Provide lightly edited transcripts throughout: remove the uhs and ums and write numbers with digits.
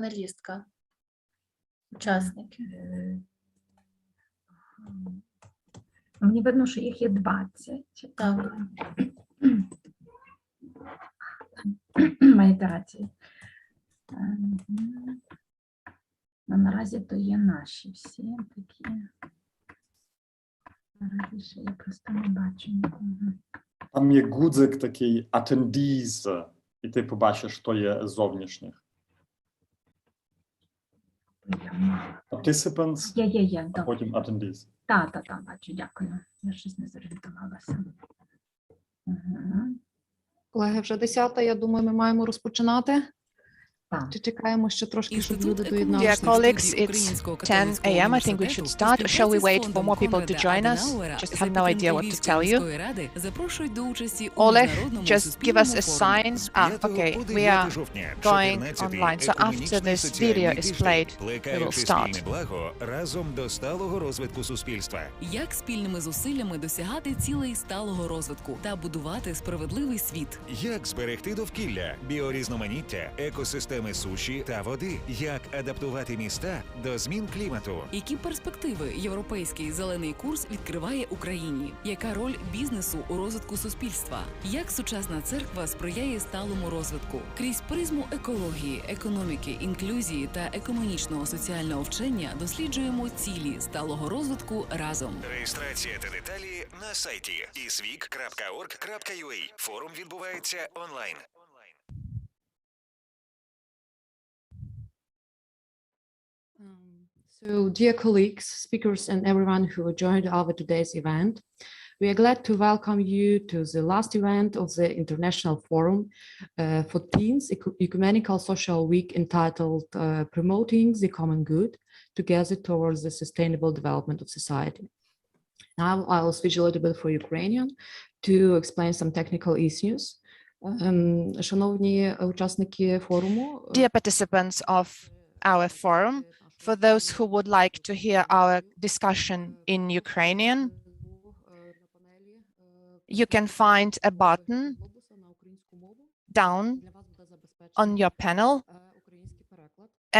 панелістка. Учасники. Мені видно, що їх є 20. Так. Медитації. Наразі то є наші всі такі. Наразі ще я просто не бачу нікого. Там є гудзик такий attendees, і ти побачиш, що є зовнішніх. Participants, Є, а добре. потім attendees. Так, бачу, дякую. Я щось не зорієнтувалася. Колеги, вже 10-та, я думаю, ми маємо розпочинати. Так. Чи чекаємо ще трошки, щоб люди Dear доєдналися? colleagues, it's 10 a.m. I think we should start. Shall we wait for more people to join us? Just have no idea what to tell you. Oleg, just give us a sign. Okay, we are going online. So after this video is played, we will start. Разом до сталого розвитку суспільства. Як спільними зусиллями досягати цілей сталого розвитку та будувати справедливий світ? Як зберегти довкілля, біорізноманіття, екосистеми суші та води? Як адаптувати міста до змін клімату? Які перспективи європейський зелений курс відкриває Україні? Яка роль бізнесу у розвитку суспільства? Як сучасна церква сприяє сталому розвитку? Крізь призму екології, економіки, інклюзії та економічного соціального вчення досліджуємо цілі сталого розвитку разом. Реєстрація та деталі на сайті isweek.org.ua. Форум відбувається онлайн. So, dear colleagues, speakers, and everyone who joined our today's event, we are glad to welcome you to the last event of the International Forum for Teens Ecumenical Social Week entitled Promoting the Common Good Together Towards the Sustainable Development of Society. Now I'll switch a little bit for Ukrainian to explain some technical issues. Шановні учасники форуму, Dear participants of our forum, for those who would like to hear our discussion in Ukrainian, you can find a button down on your panel,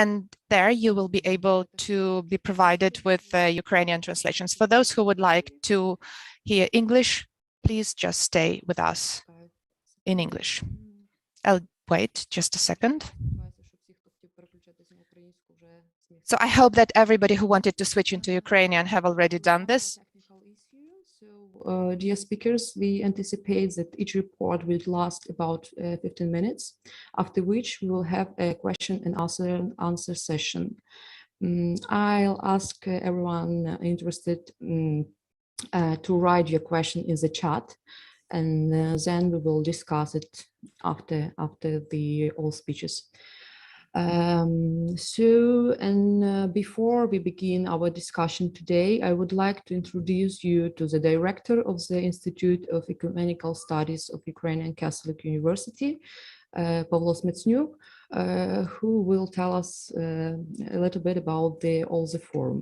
and there you will be able to be provided with Ukrainian translations. For those who would like to hear English, please just stay with us in English. I'll wait just a second. So I hope that everybody who wanted to switch into Ukrainian have already done this. Dear speakers, we anticipate that each report will last about 15 minutes, after which we will have a question and answer session. I'll ask everyone interested to write your question in the chat, and then we will discuss it after all speeches. Before we begin our discussion today, I would like to introduce you to the director of the Institute of Ecumenical Studies of Ukrainian Catholic University, Pavlo Smetsnyuk, who will tell us a little bit about all the forum.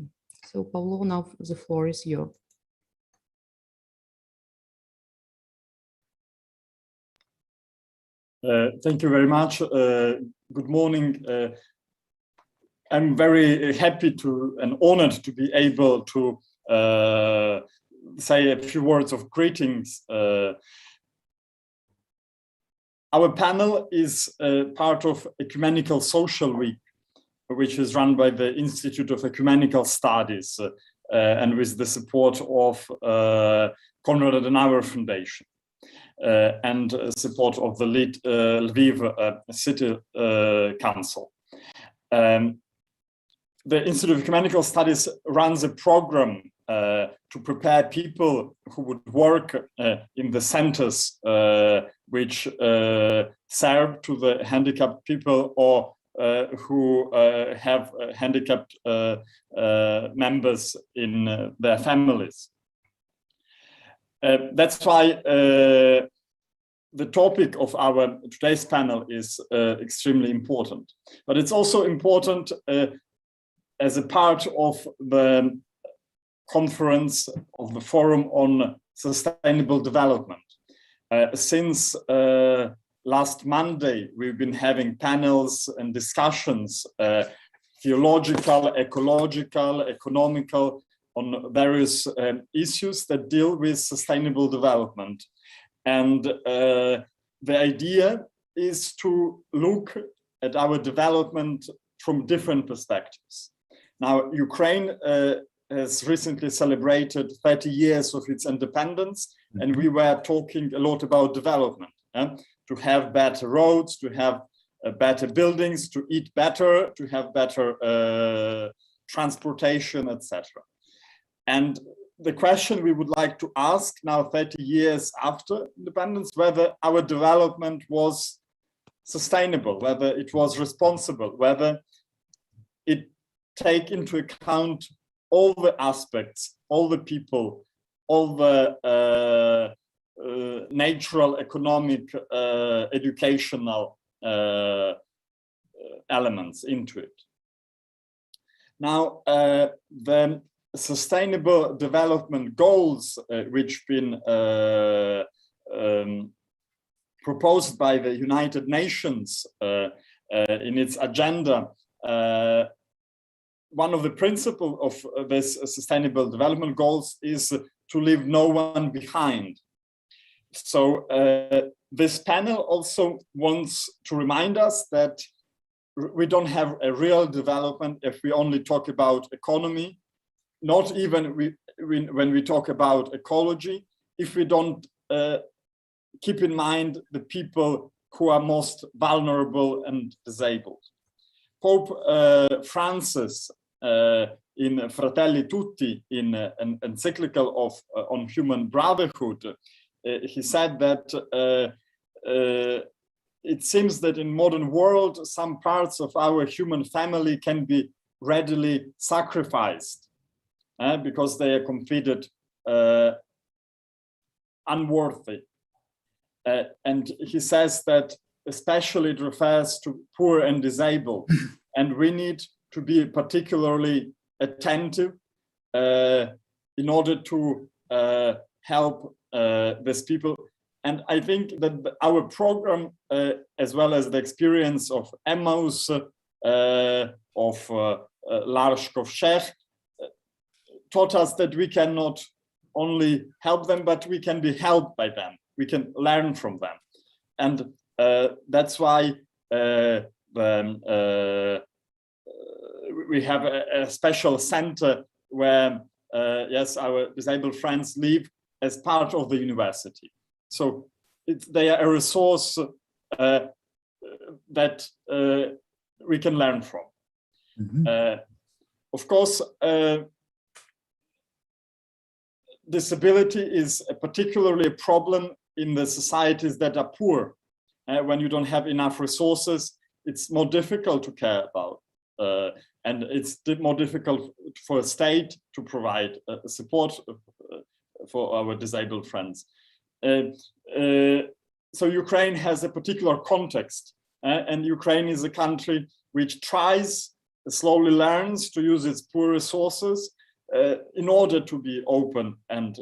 So, Pavlo, now the floor is yours. Thank you very much. Good morning. I'm very happy and honored to be able to say a few words of greetings. Our panel is part of Ecumenical Social Week, which is run by the Institute of Ecumenical Studies and with the support of Konrad Adenauer Foundation. And support of the Lviv City Council. The Institute of Ecumenical Studies runs a program to prepare people who would work in the centers which serve to the handicapped people or who have handicapped members in their families. That's why the topic of our today's panel is extremely important. But it's also important as a part of the conference of the Forum on Sustainable Development. Since last Monday, we've been having panels and discussions, theological, ecological, economical, on various issues that deal with sustainable development. And the idea is to look at our development from different perspectives. Now, Ukraine has recently celebrated 30 years of its independence, and we were talking a lot about development, to have better roads, to have better buildings, to eat better, to have better transportation, etc. And the question we would like to ask now, 30 years after independence, whether our development was sustainable, whether it was responsible, whether it take into account all the aspects, all the people, all the natural, economic, educational elements into it. Now, the Sustainable Development Goals, which been proposed by the United Nations in its agenda, one of the principles of this Sustainable Development Goals is to leave no one behind. So this panel also wants to remind us that we don't have a real development if we only talk about economy, not even when we talk about ecology, if we don't keep in mind the people who are most vulnerable and disabled. Pope Francis, in Fratelli Tutti, in an encyclical on human brotherhood, he said that it seems that in modern world, some parts of our human family can be readily sacrificed because they are considered unworthy. And he says that especially it refers to poor and disabled, and we need to be particularly attentive in order to help these people. And I think that our program, as well as the experience of Emmaus, of L'Arche Kovshech, taught us that we cannot only help them, but we can be helped by them. We can learn from them. And that's why we have a special center where, yes, our disabled friends live as part of the university. So they are a resource that we can learn from. Mm-hmm. Of course, disability is particularly a problem in the societies that are poor. When you don't have enough resources, it's more difficult to care about. And it's more difficult for a state to provide support for our disabled friends. So Ukraine has a particular context, and Ukraine is a country which slowly learns to use its poor resources in order to be open and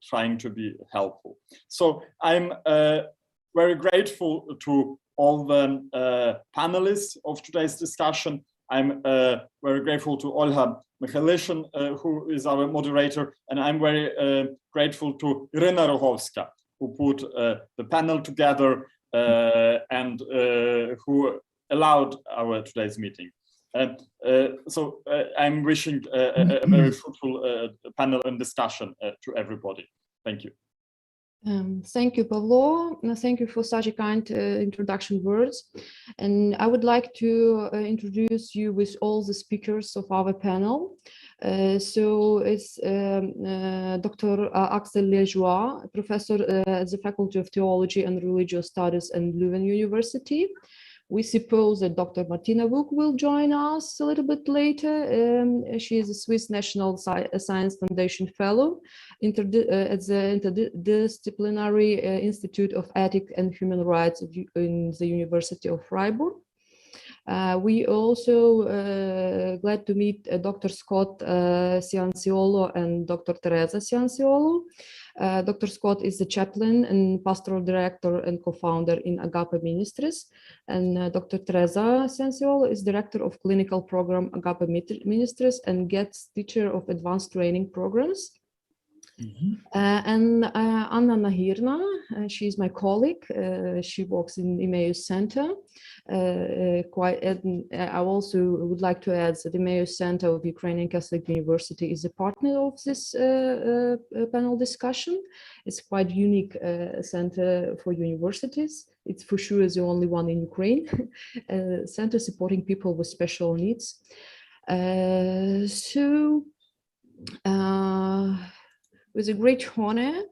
trying to be helpful. So I'm very grateful to all the panelists of today's discussion. I'm very grateful to Olha Mikhailishin, who is our moderator, and I'm very grateful to Irina Rohovska, who put the panel together and who allowed our today's meeting. So I'm wishing a very fruitful panel and discussion to everybody. Thank you. Thank you, Pavlo. Thank you for such a kind introduction words. And I would like to introduce you with all the speakers of our panel. So it's Dr. Axel Lejoie, professor at the Faculty of Theology and Religious Studies at Leuven University. We suppose that Dr. Martina Vuk will join us a little bit later. She is a Swiss National Science Foundation Fellow at the Interdisciplinary Institute of Ethics and Human Rights in the University of Freiburg. We also glad to meet Dr. Scott Cianciolo and Dr. Teresa Cianciolo. Dr. Scott is the chaplain and pastoral director and co-founder in Agape Ministries. And Dr. Teresa Sensiol is director of clinical program Agape Ministries and guest teacher of advanced training programs. And Anna Nahirna, she is my colleague. She works in Emmaus Center. I also would like to add that the Emmaus Center of Ukrainian Catholic University is a partner of this panel discussion. It's quite unique center for universities. It's for sure the only one in Ukraine. Center supporting people with special needs. With a great honor,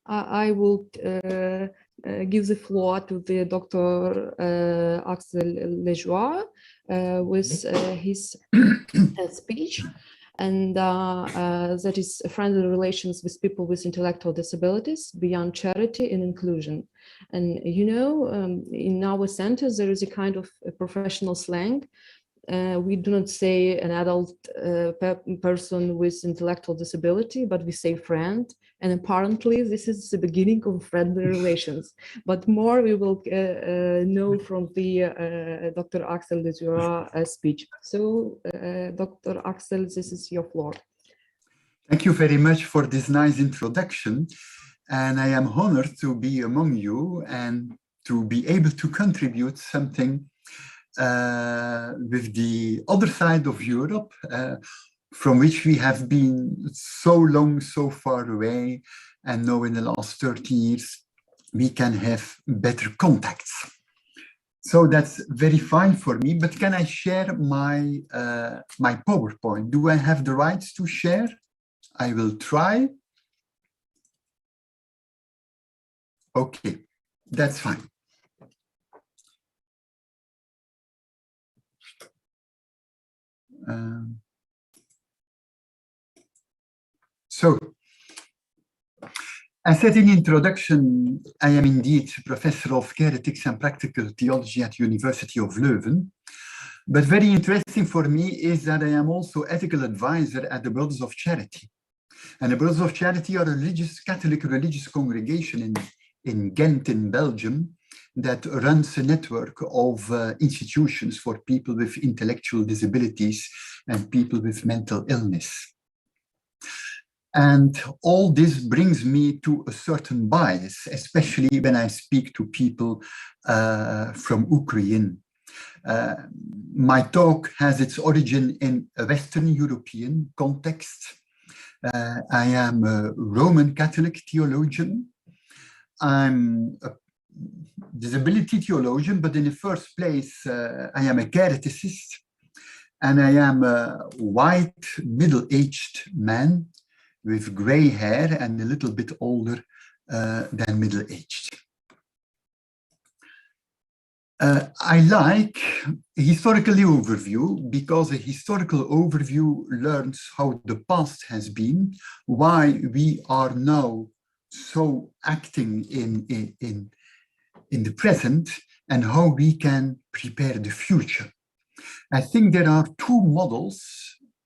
I will give the floor to the Dr. Axel Lejoie with his speech, and that is friendly relations with people with intellectual disabilities beyond charity and inclusion. And you know, in our centers, there is a kind of a professional slang. We do not say an adult person with intellectual disability, but we say friend. And apparently this is the beginning of friendly relations. But more we will know from the Dr. Axel Lejoie speech. So Dr. Axel, this is your floor. Thank you very much for this nice introduction. And I am honored to be among you and to be able to contribute something with the other side of Europe, from which we have been so long, so far away, and now in the last 30 years, we can have better contacts. So that's very fine for me, but can I share my, my PowerPoint? Do I have the rights to share? I will try. Okay, that's fine. So, I said in introduction, I am indeed Professor of Care Ethics and Practical Theology at University of Leuven. But very interesting for me is that I am also ethical advisor at the Brothers of Charity. And the Brothers of Charity are a Catholic religious congregation in Ghent in Belgium that runs a network of institutions for people with intellectual disabilities and people with mental illness. And all this brings me to a certain bias, especially when I speak to people from Ukraine. My talk has its origin in a Western European context. I am a Roman Catholic theologian. I'm a disability theologian, but in the first place, I am a care ethicist, and I am a white, middle-aged man with gray hair and a little bit older than middle-aged. I like a historical overview because a historical overview learns how the past has been, why we are now so acting in the present, and how we can prepare the future. I think there are two models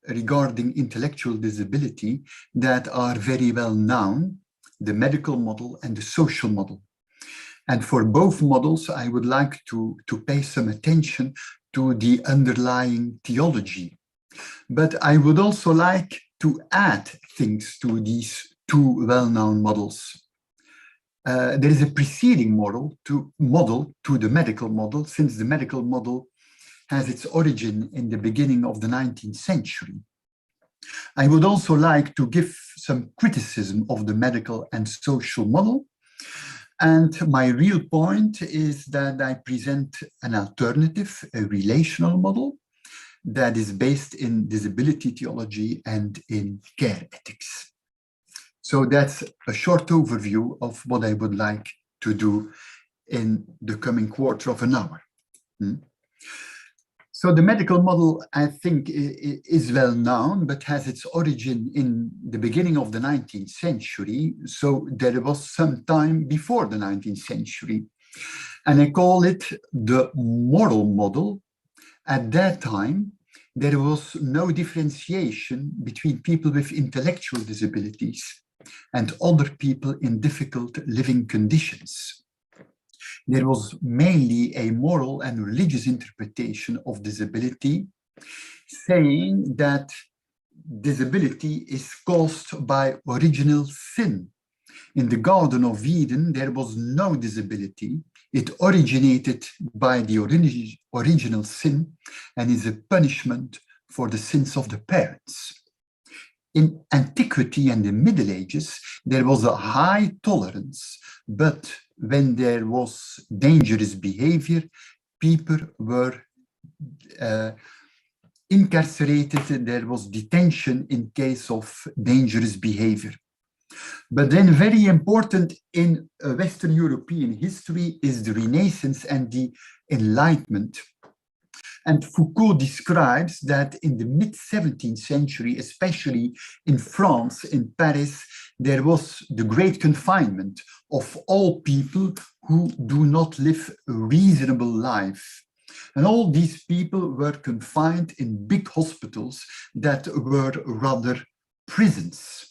regarding intellectual disability that are very well known, the medical model and the social model. And for both models, I would like to pay some attention to the underlying theology. But I would also like to add things to these two well-known models. There is a preceding model to the medical model, since the medical model has its origin in the beginning of the 19th century. I would also like to give some criticism of the medical and social model. And my real point is that I present an alternative, a relational model that is based in disability theology and in care ethics. So that's a short overview of what I would like to do in the coming quarter of an hour. So the medical model, I think, is well known, but has its origin in the beginning of the 19th century. So there was some time before the 19th century. And I call it the moral model. At that time, there was no differentiation between people with intellectual disabilities and other people in difficult living conditions. There was mainly a moral and religious interpretation of disability, saying that disability is caused by original sin. In the Garden of Eden, there was no disability. It originated by the original sin and is a punishment for the sins of the parents. In antiquity and the Middle Ages, there was a high tolerance, but when there was dangerous behavior, people were incarcerated, there was detention in case of dangerous behavior. But then very important in Western European history is the Renaissance and the Enlightenment. And Foucault describes that in the mid-17th century, especially in France, in Paris, there was the great confinement of all people who do not live a reasonable life. And all these people were confined in big hospitals that were rather prisons.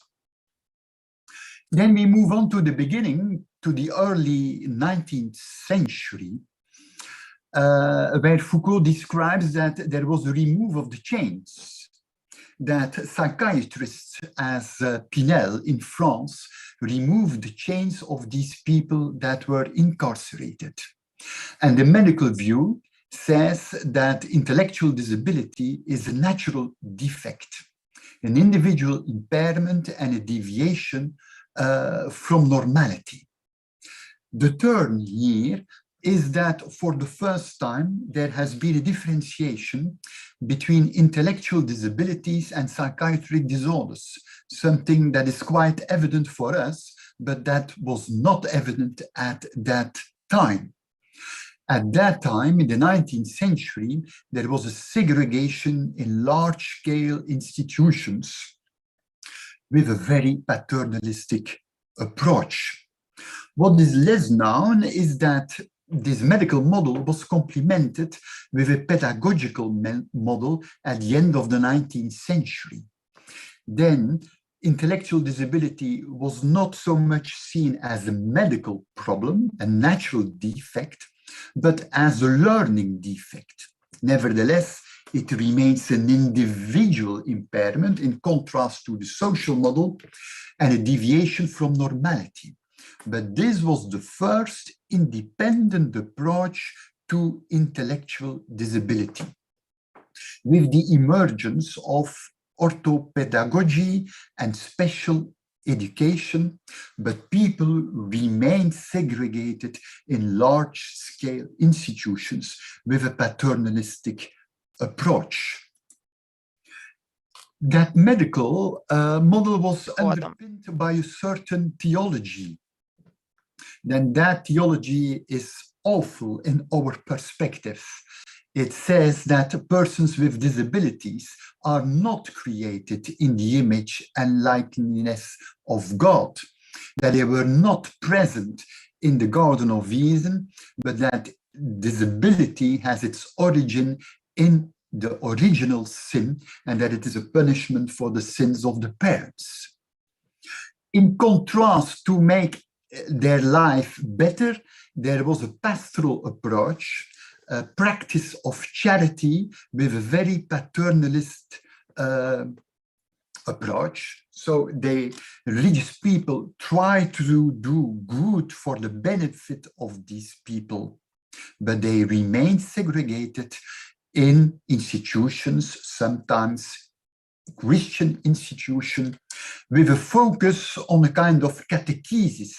Then we move on to the beginning, to the early 19th century, where Foucault describes that there was a remove of the chains, that psychiatrists as Pinel in France removed the chains of these people that were incarcerated. And the medical view says that intellectual disability is a natural defect, an individual impairment and a deviation from normality. The turn here is that for the first time, there has been a differentiation between intellectual disabilities and psychiatric disorders, something that is quite evident for us, but that was not evident at that time. At that time, in the 19th century, there was a segregation in large-scale institutions with a very paternalistic approach. What is less known is that this medical model was complemented with a pedagogical model at the end of the 19th century. Then, intellectual disability was not so much seen as a medical problem, a natural defect, but as a learning defect. Nevertheless, it remains an individual impairment in contrast to the social model and a deviation from normality. But this was the first independent approach to intellectual disability. With the emergence of orthopedagogy and special education, but people remain segregated in large-scale institutions with a paternalistic approach. That medical model was underpinned by a certain theology. Then that theology is awful in our perspective. It says that persons with disabilities are not created in the image and likeness of God, that they were not present in the Garden of Eden, but that disability has its origin in the original sin and that it is a punishment for the sins of the parents. In contrast, to make their life better, there was a pastoral approach, a practice of charity with a very paternalist approach. So the religious people try to do good for the benefit of these people, but they remain segregated in institutions, sometimes Christian institution, with a focus on a kind of catechesis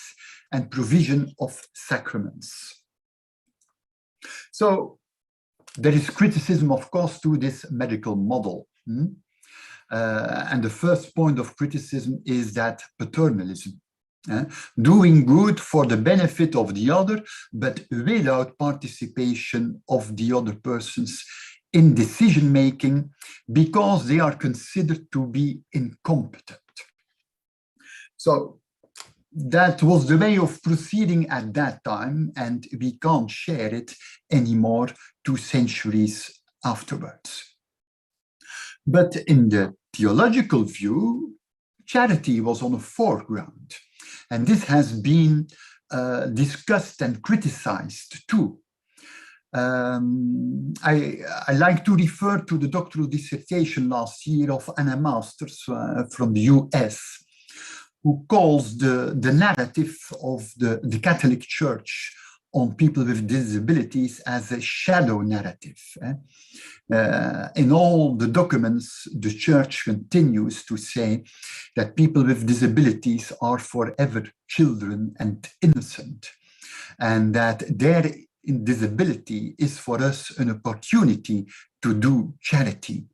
and provision of sacraments. So there is criticism, of course, to this medical model. And the first point of criticism is that paternalism. Doing good for the benefit of the other, but without participation of the other persons in decision-making because they are considered to be incompetent. So that was the way of proceeding at that time, and we can't share it anymore 2 centuries afterwards. But in the theological view, charity was on the foreground. And this has been discussed and criticized too. I like to refer to the doctoral dissertation last year of Anna Masters from the US, who calls the narrative of the Catholic Church on people with disabilities as a shadow narrative. In all the documents, the Church continues to say that people with disabilities are forever children and innocent, and that their disability is for us an opportunity to do charity,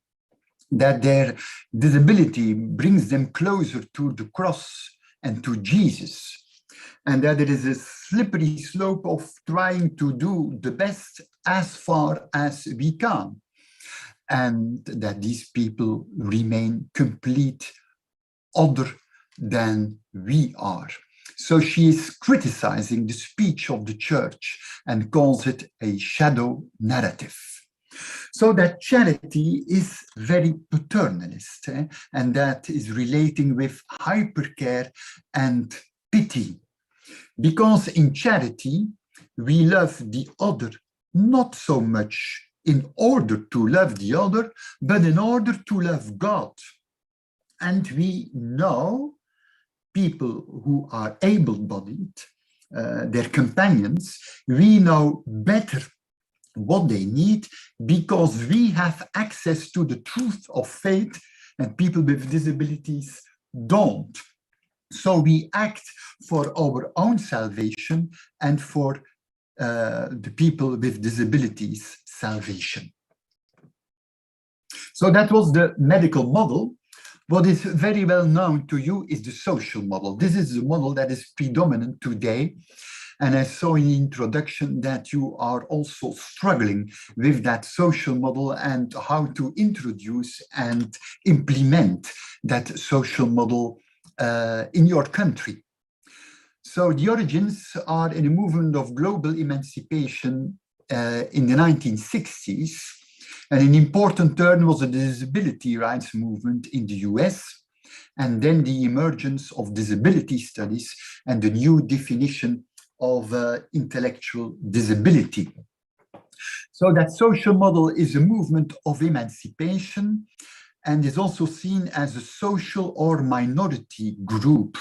that their disability brings them closer to the cross and to Jesus, and that there is a slippery slope of trying to do the best as far as we can, and that these people remain complete other than we are. So she is criticizing the speech of the Church and calls it a shadow narrative. So that charity is very paternalist, and that is relating with hypercare and pity. Because in charity, we love the other not so much in order to love the other, but in order to love God. And we know people who are able-bodied, their companions, we know better what they need because we have access to the truth of faith, and people with disabilities don't. So we act for our own salvation and for the people with disabilities salvation. So that was the medical model. What is very well known to you is the social model. This is the model that is predominant today. And I saw in the introduction that you are also struggling with that social model and how to introduce and implement that social model in your country. So the origins are in a movement of global emancipation in the 1960s. And an important turn was the disability rights movement in the US, and then the emergence of disability studies and the new definition of intellectual disability. So that social model is a movement of emancipation and is also seen as a social or minority group.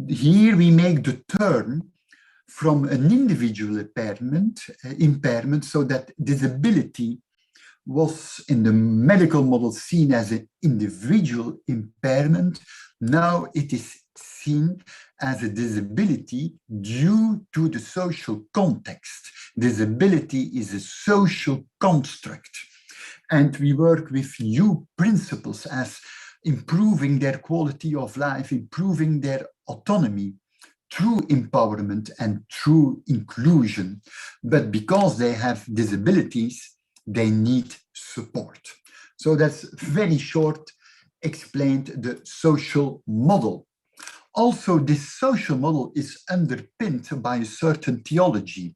Here we make the turn from an individual impairment so that disability was in the medical model seen as an individual impairment. Now it is seen as a disability due to the social context. Disability is a social construct. And we work with new principles as improving their quality of life, improving their autonomy through empowerment and through inclusion. But because they have disabilities, they need support. So that's very short explained the social model. Also, this social model is underpinned by a certain theology,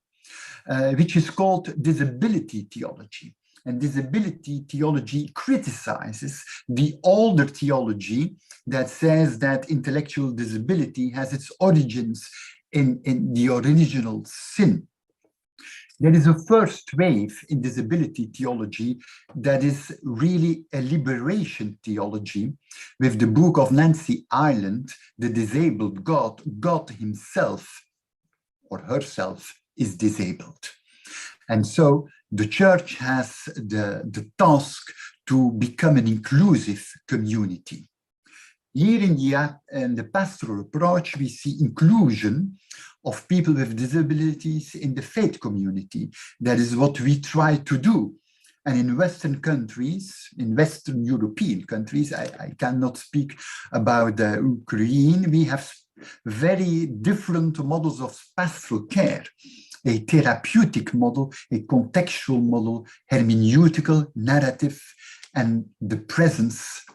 which is called disability theology. And disability theology criticizes the older theology that says that intellectual disability has its origins in the original sin. There is a first wave in disability theology that is really a liberation theology with the book of Nancy Ireland, The Disabled God. God himself or herself is disabled. And so the church has the task to become an inclusive community. Here in the pastoral approach, we see inclusion of people with disabilities in the faith community. That is what we try to do. And in Western countries, in Western European countries, I cannot speak about Ukraine, we have very different models of pastoral care. A therapeutic model, a contextual model, hermeneutical, narrative, and the presence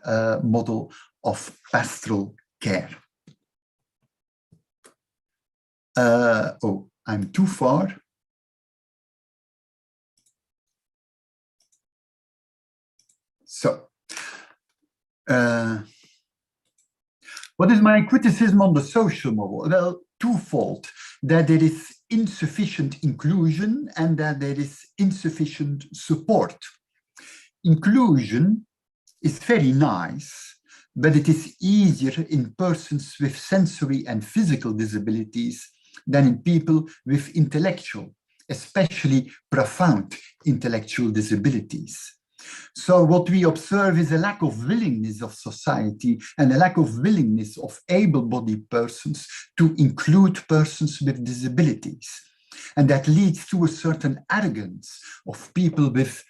model of pastoral care. Oh, I'm too far. So, What is my criticism on the social model? Well, twofold, that there is insufficient inclusion and that there is insufficient support. Inclusion is very nice, but it is easier in persons with sensory and physical disabilities than in people with intellectual, especially profound intellectual disabilities. So what we observe is a lack of willingness of society and a lack of willingness of able-bodied persons to include persons with disabilities. And that leads to a certain arrogance of people with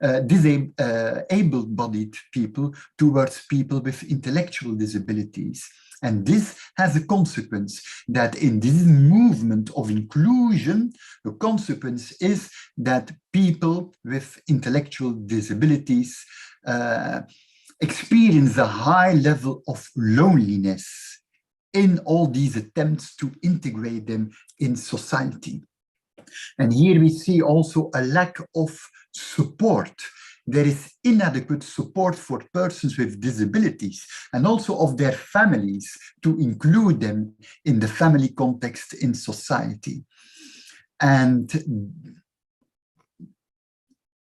able-bodied people towards people with intellectual disabilities. And this has a consequence that in this movement of inclusion, the consequence is that people with intellectual disabilities experience a high level of loneliness in all these attempts to integrate them in society. And here we see also a lack of support. There is inadequate support for persons with disabilities and also of their families to include them in the family context in society. And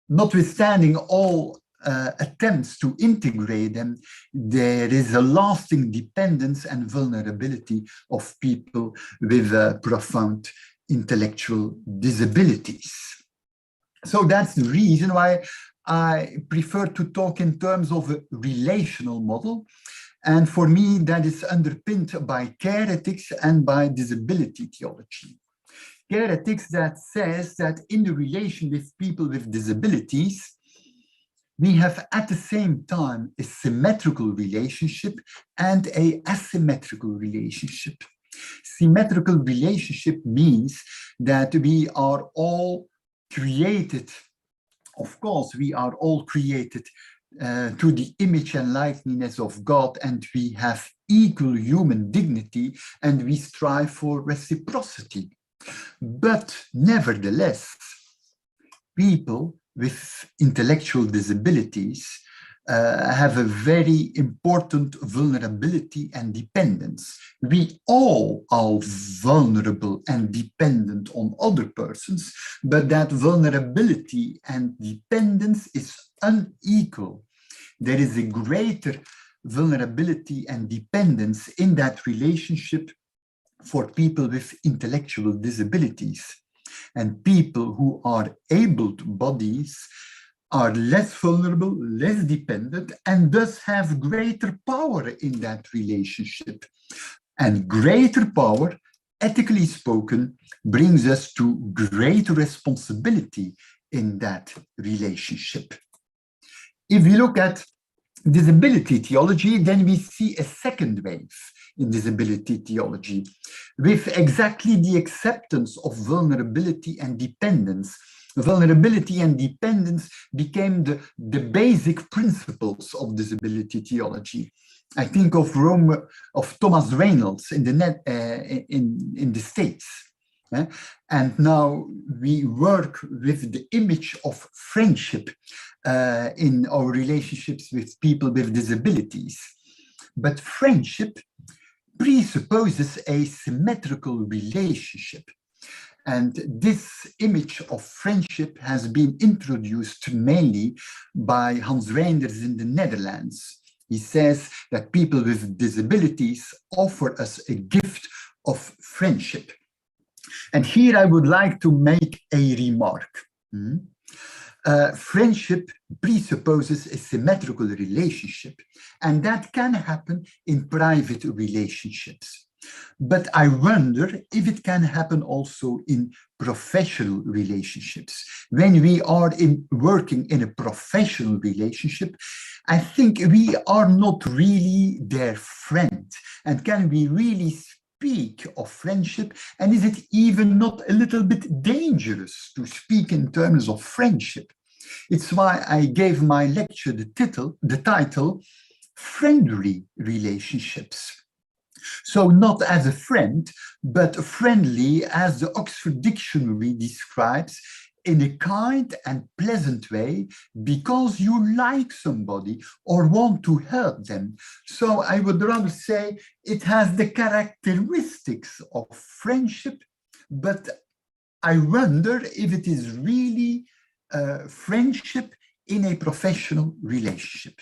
notwithstanding all attempts to integrate them, there is a lasting dependence and vulnerability of people with profound intellectual disabilities. So that's the reason why I prefer to talk in terms of a relational model. And for me, that is underpinned by care ethics and by disability theology. Care ethics that says that in the relation with people with disabilities, we have at the same time a symmetrical relationship and an asymmetrical relationship. Symmetrical relationship means that we are all created, of course, we are all created to the image and likeness of God, and we have equal human dignity, and we strive for reciprocity. But nevertheless, people with intellectual disabilities have a very important vulnerability and dependence. We all are vulnerable and dependent on other persons, but that vulnerability and dependence is unequal. There is a greater vulnerability and dependence in that relationship for people with intellectual disabilities. And people who are abled bodies are less vulnerable, less dependent, and thus have greater power in that relationship. And greater power, ethically spoken, brings us to greater responsibility in that relationship. If we look at disability theology, then we see a second wave in disability theology, with exactly the acceptance of vulnerability and dependence. Vulnerability and dependence became the basic principles of disability theology. I think of Thomas Reynolds in the States. And now we work with the image of friendship in our relationships with people with disabilities. But friendship presupposes a symmetrical relationship. And this image of friendship has been introduced mainly by Hans Reinders in the Netherlands. He says that people with disabilities offer us a gift of friendship. And here I would like to make a remark. Friendship presupposes a symmetrical relationship, and that can happen in private relationships. But I wonder if it can happen also in professional relationships. When we are working in a professional relationship, I think we are not really their friend. And can we really speak of friendship? And is it even not a little bit dangerous to speak in terms of friendship? It's why I gave my lecture the title, Friendly Relationships. So not as a friend, but friendly, as the Oxford Dictionary describes, in a kind and pleasant way because you like somebody or want to help them. So I would rather say it has the characteristics of friendship, but I wonder if it is really friendship in a professional relationship.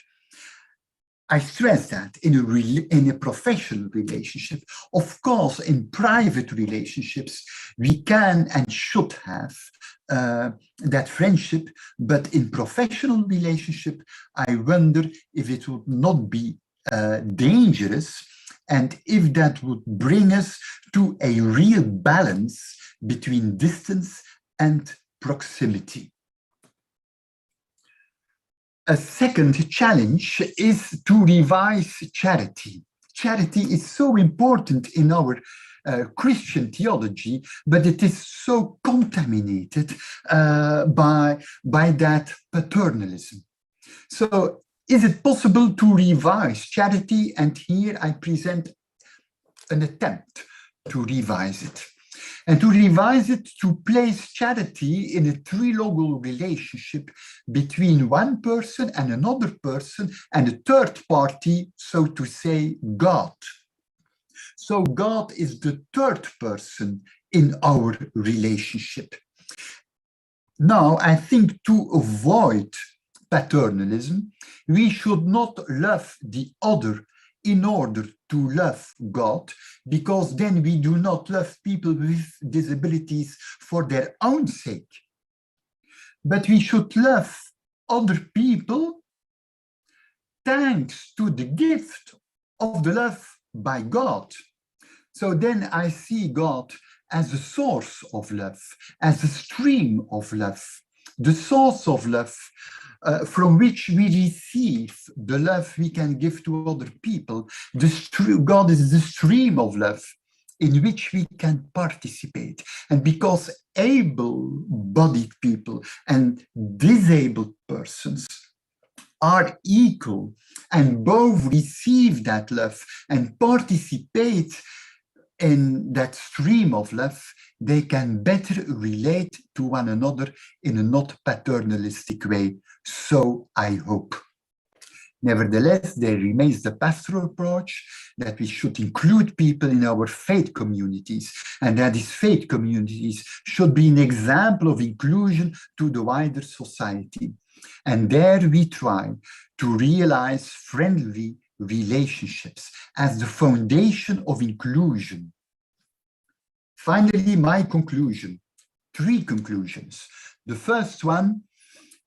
I stress that in a professional relationship. Of course, in private relationships, we can and should have that friendship, but in professional relationship, I wonder if it would not be dangerous and if that would bring us to a real balance between distance and proximity. A second challenge is to revise charity. Charity is so important in our Christian theology, but it is so contaminated by that paternalism. So is it possible to revise charity? And here I present an attempt to revise it. And to revise it, to place charity in a trilogal relationship between one person and another person and a third party, so to say, God. So God is the third person in our relationship. Now, I think to avoid paternalism, we should not love the other in order to love God, because then we do not love people with disabilities for their own sake. But we should love other people thanks to the gift of the love by God. So then I see God as a source of love, as a stream of love, the source of love from which we receive the love we can give to other people. God is the stream of love in which we can participate. And because able-bodied people and disabled persons are equal and both receive that love and participate in that stream of love, they can better relate to one another in a not paternalistic way. So I hope. Nevertheless, there remains the pastoral approach that we should include people in our faith communities, and that these faith communities should be an example of inclusion to the wider society. And there we try to realize friendly relationships as the foundation of inclusion. Finally, my conclusion, 3 conclusions. The first one,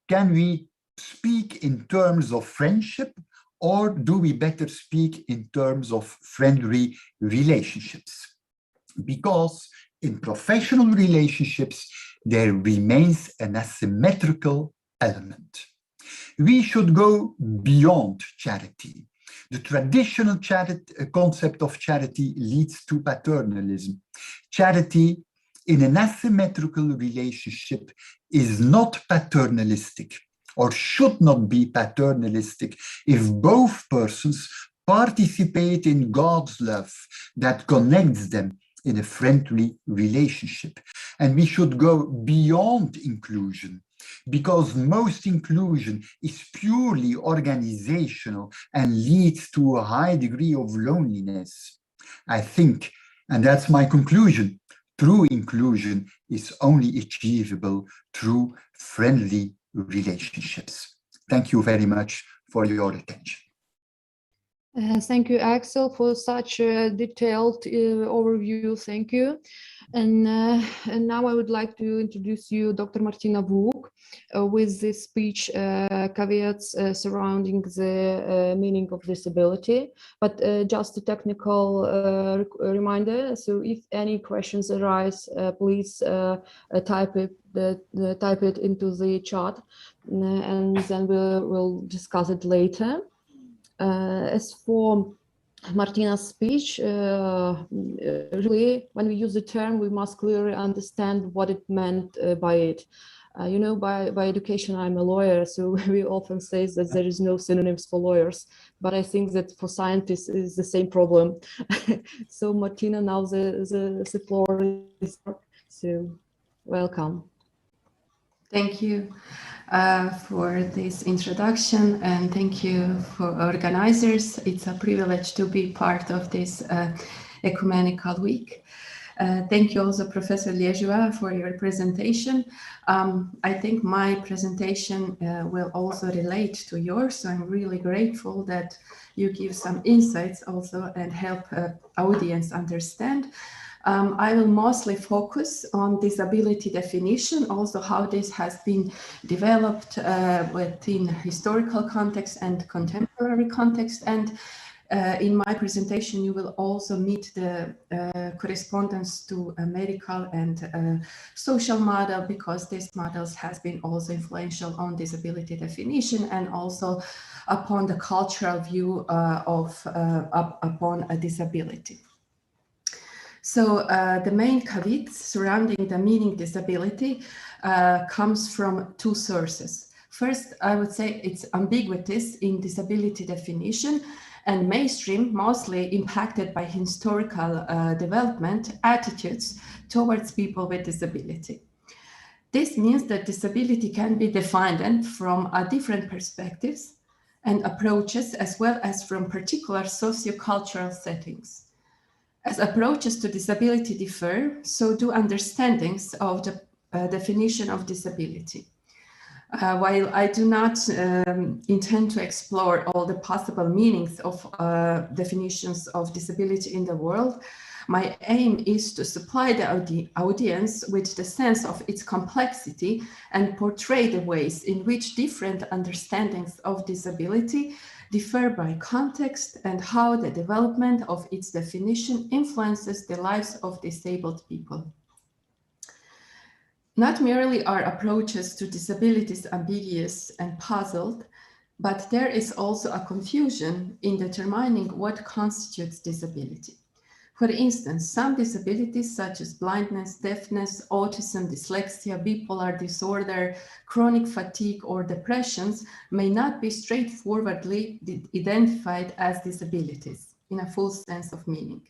can we speak in terms of friendship, or do we better speak in terms of friendly relationships? Because in professional relationships, there remains an asymmetrical element. We should go beyond charity. The traditional concept of charity leads to paternalism. Charity in an asymmetrical relationship is not paternalistic, or should not be paternalistic, if both persons participate in God's love that connects them in a friendly relationship. And we should go beyond inclusion, because most inclusion is purely organizational and leads to a high degree of loneliness. I think, and that's my conclusion, true inclusion is only achievable through friendly relationships. Thank you very much for your attention. Thank you, Axel, for such a detailed overview. Thank you. And now I would like to introduce you Dr. Martina Vuk with the speech caveats surrounding the meaning of disability. But just a technical reminder, so if any questions arise, please type it into the chat, and then we'll discuss it later. As for Martina's speech, really, when we use the term, we must clearly understand what it meant by it. You know, by education, I'm a lawyer, so we often say that there is no synonyms for lawyers, but I think that for scientists is the same problem. So Martina, now the floor is yours. So welcome. Thank you for this introduction, and thank you for organizers. It's a privilege to be part of this ecumenical week. Thank you also, Professor Liégeois, for your presentation. I think my presentation will also relate to yours, so I'm really grateful that you give some insights also and help audience understand. I will mostly focus on disability definition, also how this has been developed within historical context and contemporary context. And in my presentation, you will also meet the correspondence to a medical and social model, because these models has been also influential on disability definition and also upon the cultural view upon a disability. So the main caveats surrounding the meaning disability comes from two sources. First, I would say it's ambiguities in disability definition and mainstream, mostly impacted by historical development attitudes towards people with disability. This means that disability can be defined from different perspectives and approaches, as well as from particular sociocultural settings. As approaches to disability differ, so do understandings of the definition of disability. While I do not intend to explore all the possible meanings of definitions of disability in the world, my aim is to supply the audience with the sense of its complexity and portray the ways in which different understandings of disability differ by context and how the development of its definition influences the lives of disabled people. Not merely are approaches to disabilities ambiguous and puzzled, but there is also a confusion in determining what constitutes disability. For instance, some disabilities such as blindness, deafness, autism, dyslexia, bipolar disorder, chronic fatigue, or depressions may not be straightforwardly identified as disabilities in a full sense of meaning.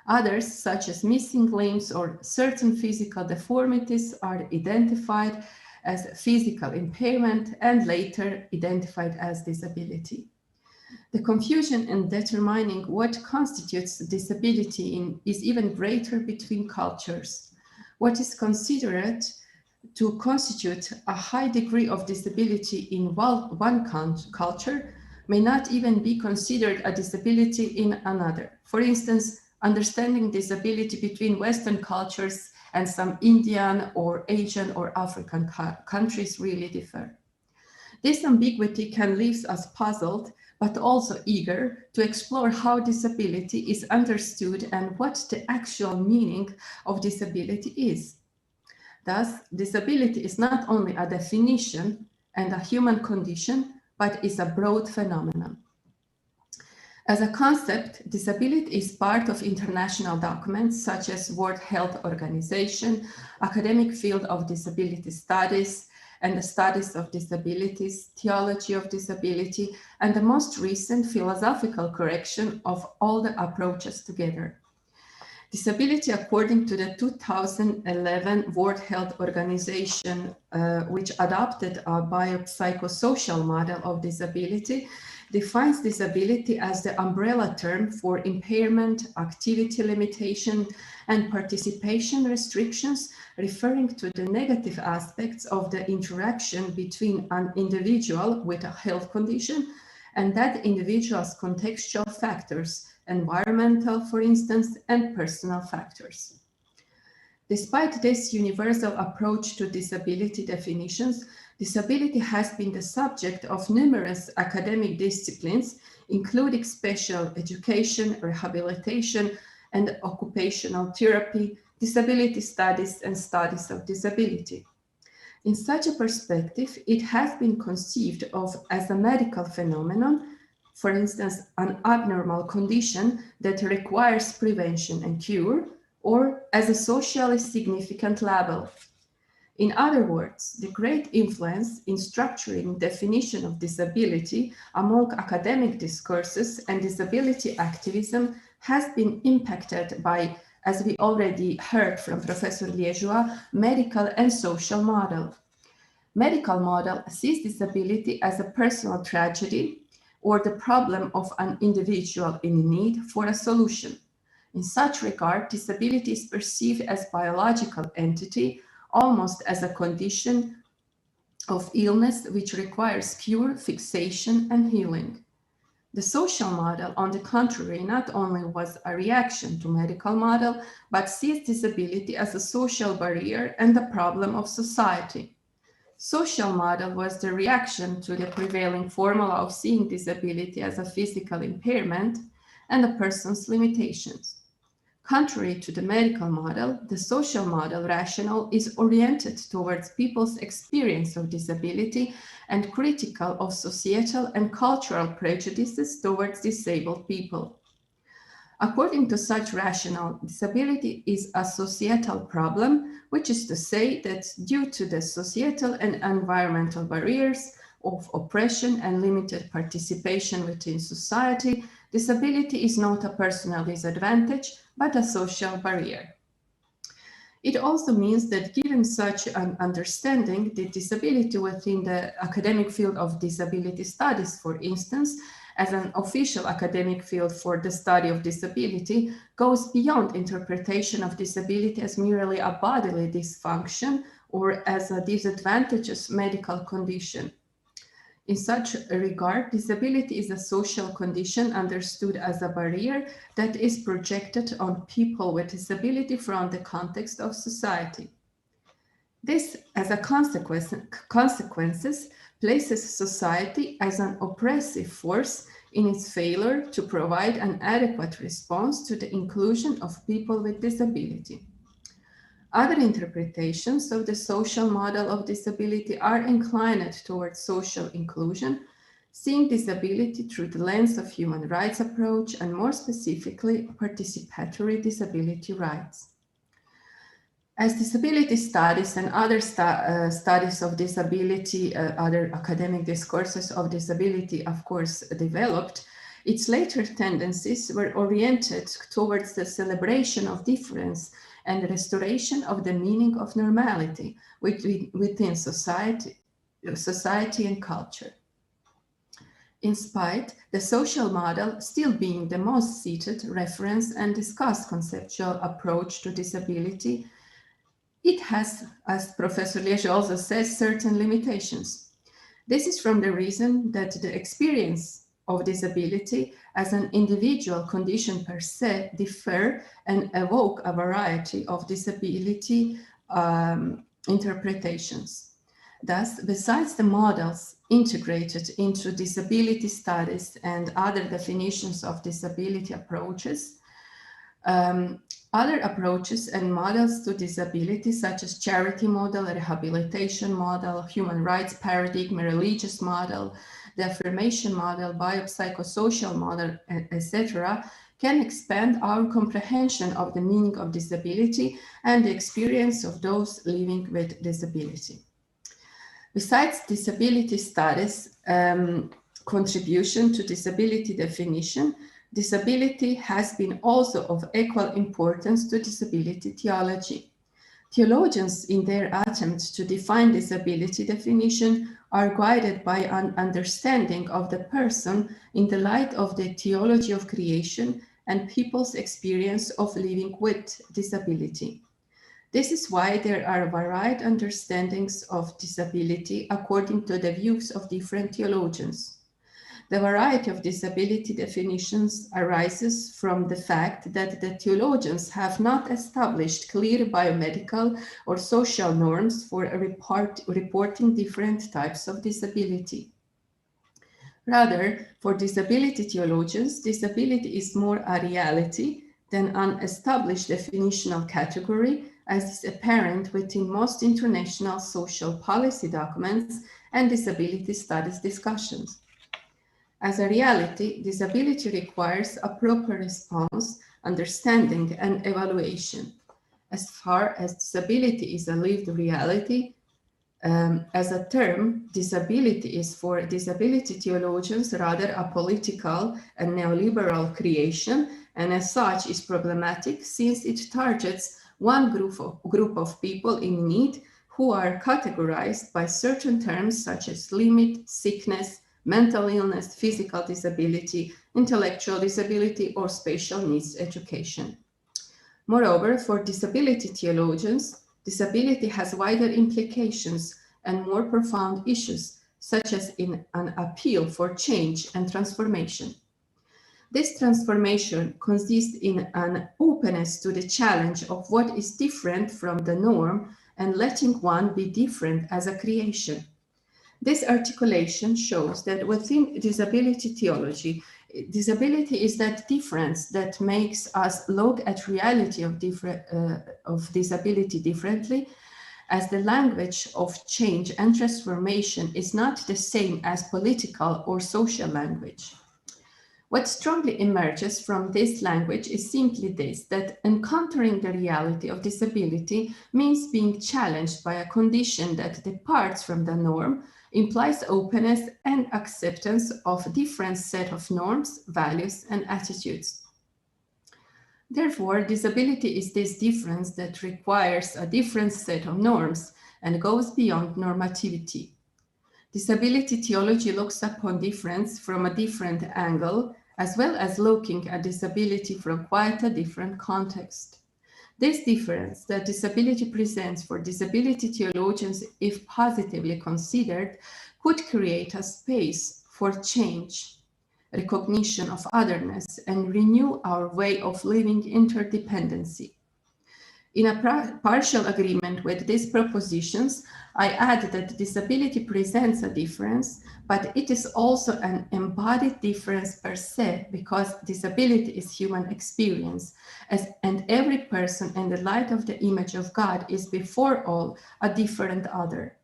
Others, such as missing limbs or certain physical deformities, are identified as physical impairment and later identified as disability. The confusion in determining what constitutes disability is even greater between cultures. What is considered to constitute a high degree of disability in one culture may not even be considered a disability in another. For instance, understanding disability between Western cultures and some Indian or Asian or African countries really differ. This ambiguity can leave us puzzled, but also eager to explore how disability is understood and what the actual meaning of disability is. Thus, disability is not only a definition and a human condition, but is a broad phenomenon. As a concept, disability is part of international documents such as World Health Organization, academic field of disability studies, and the studies of disabilities, theology of disability, and the most recent philosophical correction of all the approaches together. Disability, according to the 2011 World Health Organization, which adopted a biopsychosocial model of disability, defines disability as the umbrella term for impairment, activity limitation, and participation restrictions, referring to the negative aspects of the interaction between an individual with a health condition and that individual's contextual factors, environmental, for instance, and personal factors. Despite this universal approach to disability definitions, disability has been the subject of numerous academic disciplines, including special education, rehabilitation, and occupational therapy, disability studies, and studies of disability. In such a perspective, it has been conceived of as a medical phenomenon, for instance, an abnormal condition that requires prevention and cure, or as a socially significant label. In other words, the great influence in structuring definition of disability among academic discourses and disability activism has been impacted by, as we already heard from Professor Liégeois, medical and social model. medical model sees disability as a personal tragedy or the problem of an individual in need for a solution. In such regard, disability is perceived as biological entity, almost as a condition of illness which requires cure, fixation, and healing. The social model, on the contrary, not only was a reaction to medical model, but sees disability as a social barrier and a problem of society. Social model was the reaction to the prevailing formula of seeing disability as a physical impairment and a person's limitations. Contrary to the medical model, the social model rationale is oriented towards people's experience of disability and critical of societal and cultural prejudices towards disabled people. According to such rationale, disability is a societal problem, which is to say that due to the societal and environmental barriers of oppression and limited participation within society, disability is not a personal disadvantage, but a social barrier. It also means that given such an understanding, the disability within the academic field of disability studies, for instance, as an official academic field for the study of disability, goes beyond interpretation of disability as merely a bodily dysfunction or as a disadvantageous medical condition. In such a regard, disability is a social condition understood as a barrier that is projected on people with disability from the context of society. This, as a consequences, places society as an oppressive force in its failure to provide an adequate response to the inclusion of people with disability. Other interpretations of the social model of disability are inclined towards social inclusion, seeing disability through the lens of human rights approach and more specifically participatory disability rights. As disability studies and other studies of disability, other academic discourses of disability, of course, developed, its later tendencies were oriented towards the celebration of difference and the restoration of the meaning of normality within society and culture. In spite, the social model still being the most cited, referenced, and discussed conceptual approach to disability, it has, as Professor Liege also says, certain limitations. This is from the reason that the experience of disability as an individual condition per se differ and evoke a variety of disability interpretations. Thus, besides the models integrated into disability studies and other definitions of disability approaches, other approaches and models to disability, such as charity model, rehabilitation model, human rights paradigm, religious model, the affirmation model, biopsychosocial model, etc., can expand our comprehension of the meaning of disability and the experience of those living with disability. Besides disability studies, contribution to disability definition, disability has been also of equal importance to disability theology. Theologians, in their attempt to define disability definition, are guided by an understanding of the person in the light of the theology of creation and people's experience of living with disability. This is why there are varied understandings of disability according to the views of different theologians. The variety of disability definitions arises from the fact that the theologians have not established clear biomedical or social norms for reporting different types of disability. Rather, for disability theologians, disability is more a reality than an established definitional category, as is apparent within most international social policy documents and disability studies discussions. As a reality, disability requires a proper response, understanding, and evaluation. As far as disability is a lived reality, as a term, disability is for disability theologians rather a political and neoliberal creation, and as such is problematic since it targets one group of people in need who are categorized by certain terms such as limit, sickness, mental illness, physical disability, intellectual disability, or special needs education. Moreover, for disability theologians, disability has wider implications and more profound issues, such as in an appeal for change and transformation. This transformation consists in an openness to the challenge of what is different from the norm and letting one be different as a creation. This articulation shows that within disability theology, disability is that difference that makes us look at reality of disability differently, as the language of change and transformation is not the same as political or social language. What strongly emerges from this language is simply this, that encountering the reality of disability means being challenged by a condition that departs from the norm, implies openness and acceptance of a different set of norms, values, and attitudes. Therefore, disability is this difference that requires a different set of norms and goes beyond normativity. Disability theology looks upon difference from a different angle, as well as looking at disability from quite a different context. This difference that disability presents for disability theologians, if positively considered, could create a space for change, recognition of otherness, and renew our way of living interdependency. In a partial agreement with these propositions, I add that disability presents a difference, but it is also an embodied difference per se, because disability is human experience, and every person in the light of the image of God is before all a different other.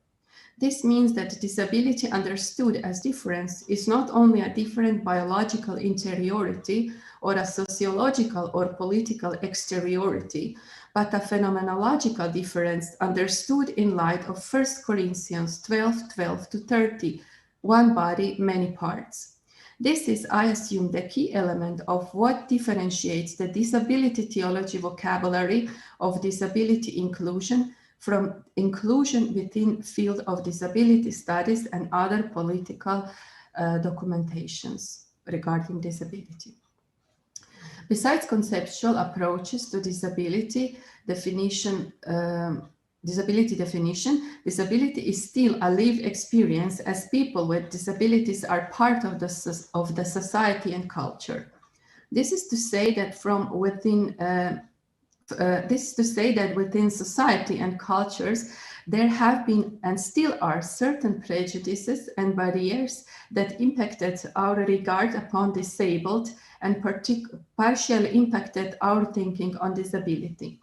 This means that disability understood as difference is not only a different biological interiority or a sociological or political exteriority, but a phenomenological difference understood in light of 1 Corinthians 12:12-30, one body, many parts. This is, I assume, the key element of what differentiates the disability theology vocabulary of disability inclusion from inclusion within field of disability studies and other political documentations regarding disability. Besides conceptual approaches to disability definition, disability is still a lived experience, as people with disabilities are part of the society and culture. This is to say that within society and cultures, there have been and still are certain prejudices and barriers that impacted our regard upon disabled and partially impacted our thinking on disability.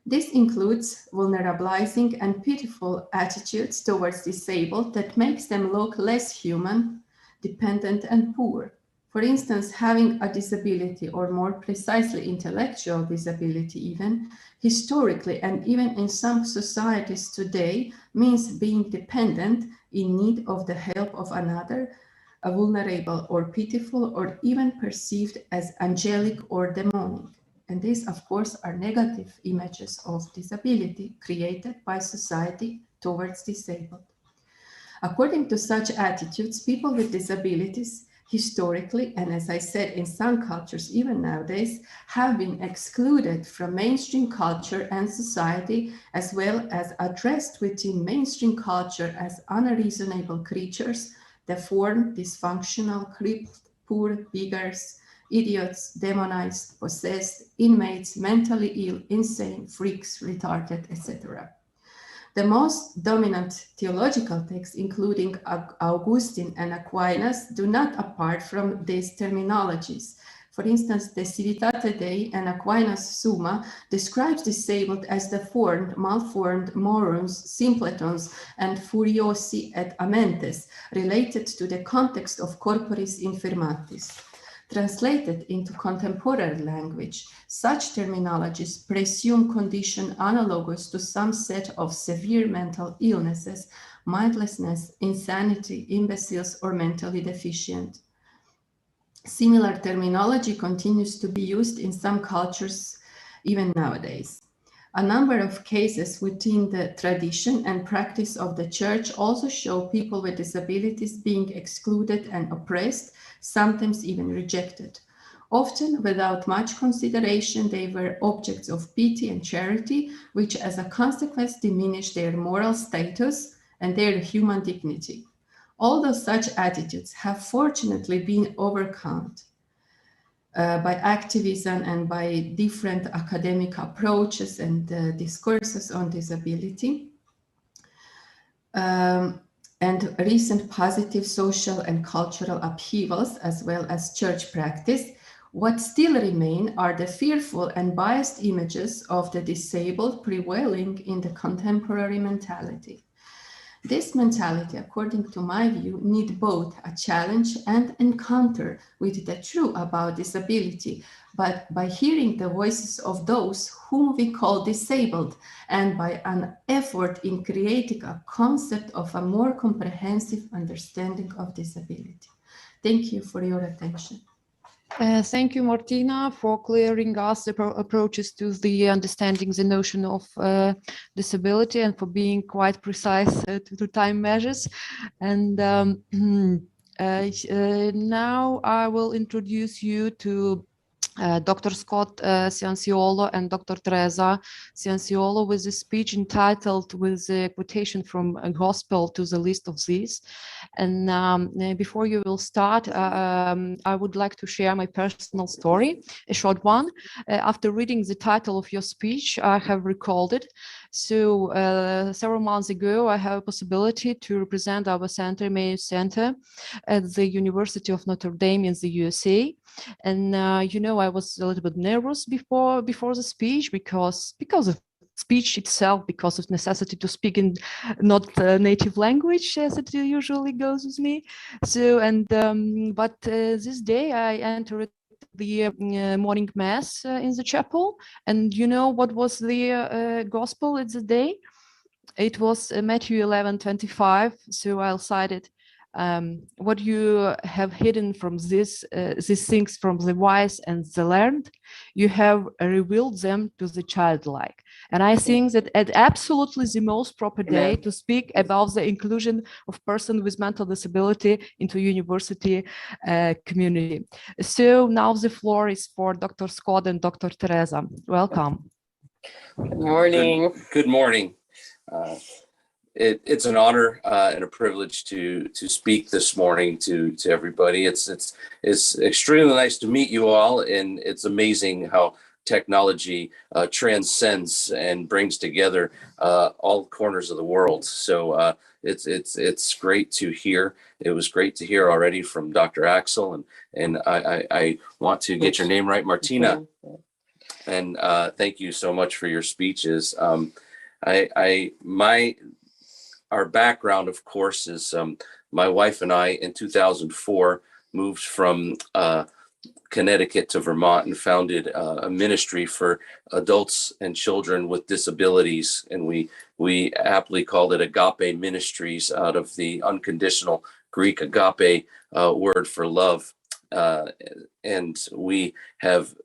This includes vulnerabilizing and pitiful attitudes towards disabled that makes them look less human, dependent, and poor. For instance, having a disability, or more precisely intellectual disability even, historically and even in some societies today, means being dependent, in need of the help of another, a vulnerable or pitiful, or even perceived as angelic or demonic. And these, of course, are negative images of disability created by society towards disabled. According to such attitudes, people with disabilities historically, and as I said, in some cultures, even nowadays, have been excluded from mainstream culture and society, as well as addressed within mainstream culture as unreasonable creatures, deformed, dysfunctional, crippled, poor, beggars, idiots, demonized, possessed, inmates, mentally ill, insane, freaks, retarded, etc. The most dominant theological texts, including Augustine and Aquinas, do not apart from these terminologies. For instance, the Civitate Dei and Aquinas Summa describes disabled as deformed, malformed, morons, simpletons, and furiosi et amentes, related to the context of corporis infirmatis. Translated into contemporary language, such terminologies presume condition analogous to some set of severe mental illnesses, mindlessness, insanity, imbeciles, or mentally deficient. Similar terminology continues to be used in some cultures even nowadays. A number of cases within the tradition and practice of the church also show people with disabilities being excluded and oppressed, sometimes even rejected. Often, without much consideration, they were objects of pity and charity, which as a consequence diminished their moral status and their human dignity. Although such attitudes have fortunately been overcome by activism and by different academic approaches and discourses on disability, and recent positive social and cultural upheavals, as well as church practice, what still remain are the fearful and biased images of the disabled prevailing in the contemporary mentality. This mentality, according to my view, need both a challenge and encounter with the truth about disability, but by hearing the voices of those whom we call disabled, and by an effort in creating a concept of a more comprehensive understanding of disability. Thank you for your attention. Thank you, Martina, for clearing us the approaches to the understanding the notion of disability and for being quite precise to time measures. And now I will introduce you to Dr. Scott Cianciolo and Dr. Teresa Cianciolo with a speech entitled with a quotation from a gospel to the list of these. And before you will start, I would like to share my personal story, a short one. After reading the title of your speech, I have recalled it. So several months ago, I had a possibility to represent our center, Mayo Center, at the University of Notre Dame in the USA. And you know, I was a little bit nervous before the speech because of speech itself, because of necessity to speak in not native language as it usually goes with me. So but this day I entered the morning mass in the chapel, and you know what was the gospel at the day? It was Matthew 11:25. So I'll cite it. What you have hidden from these things from the wise and the learned, you have revealed them to the childlike. And I think that at absolutely the most proper day to speak about the inclusion of person with mental disability into university community. So now the floor is for Dr. Scott and Dr. Teresa. Welcome. Good morning. Good morning. It's an honor and a privilege to speak this morning to everybody. It's extremely nice to meet you all, and it's amazing how technology transcends and brings together all corners of the world. So it's great to hear. It was great to hear already from Dr. Axel, and I want to get your name right, Martina. And thank you so much for your speeches. Our background, of course, is my wife and I in 2004 moved from Connecticut to Vermont and founded a ministry for adults and children with disabilities. And we aptly called it Agape Ministries, out of the unconditional Greek agape word for love. And we have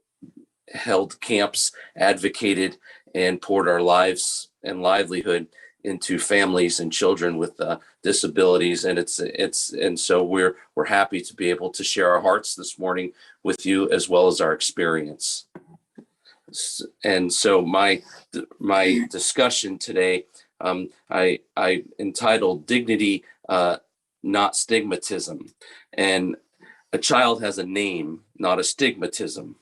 held camps, advocated, and poured our lives and livelihood into families and children with disabilities, and so we're happy to be able to share our hearts this morning with you, as well as our experience. And so my discussion today, I entitled "Dignity, Not Stigmatism," and a child has a name, not a stigmatism,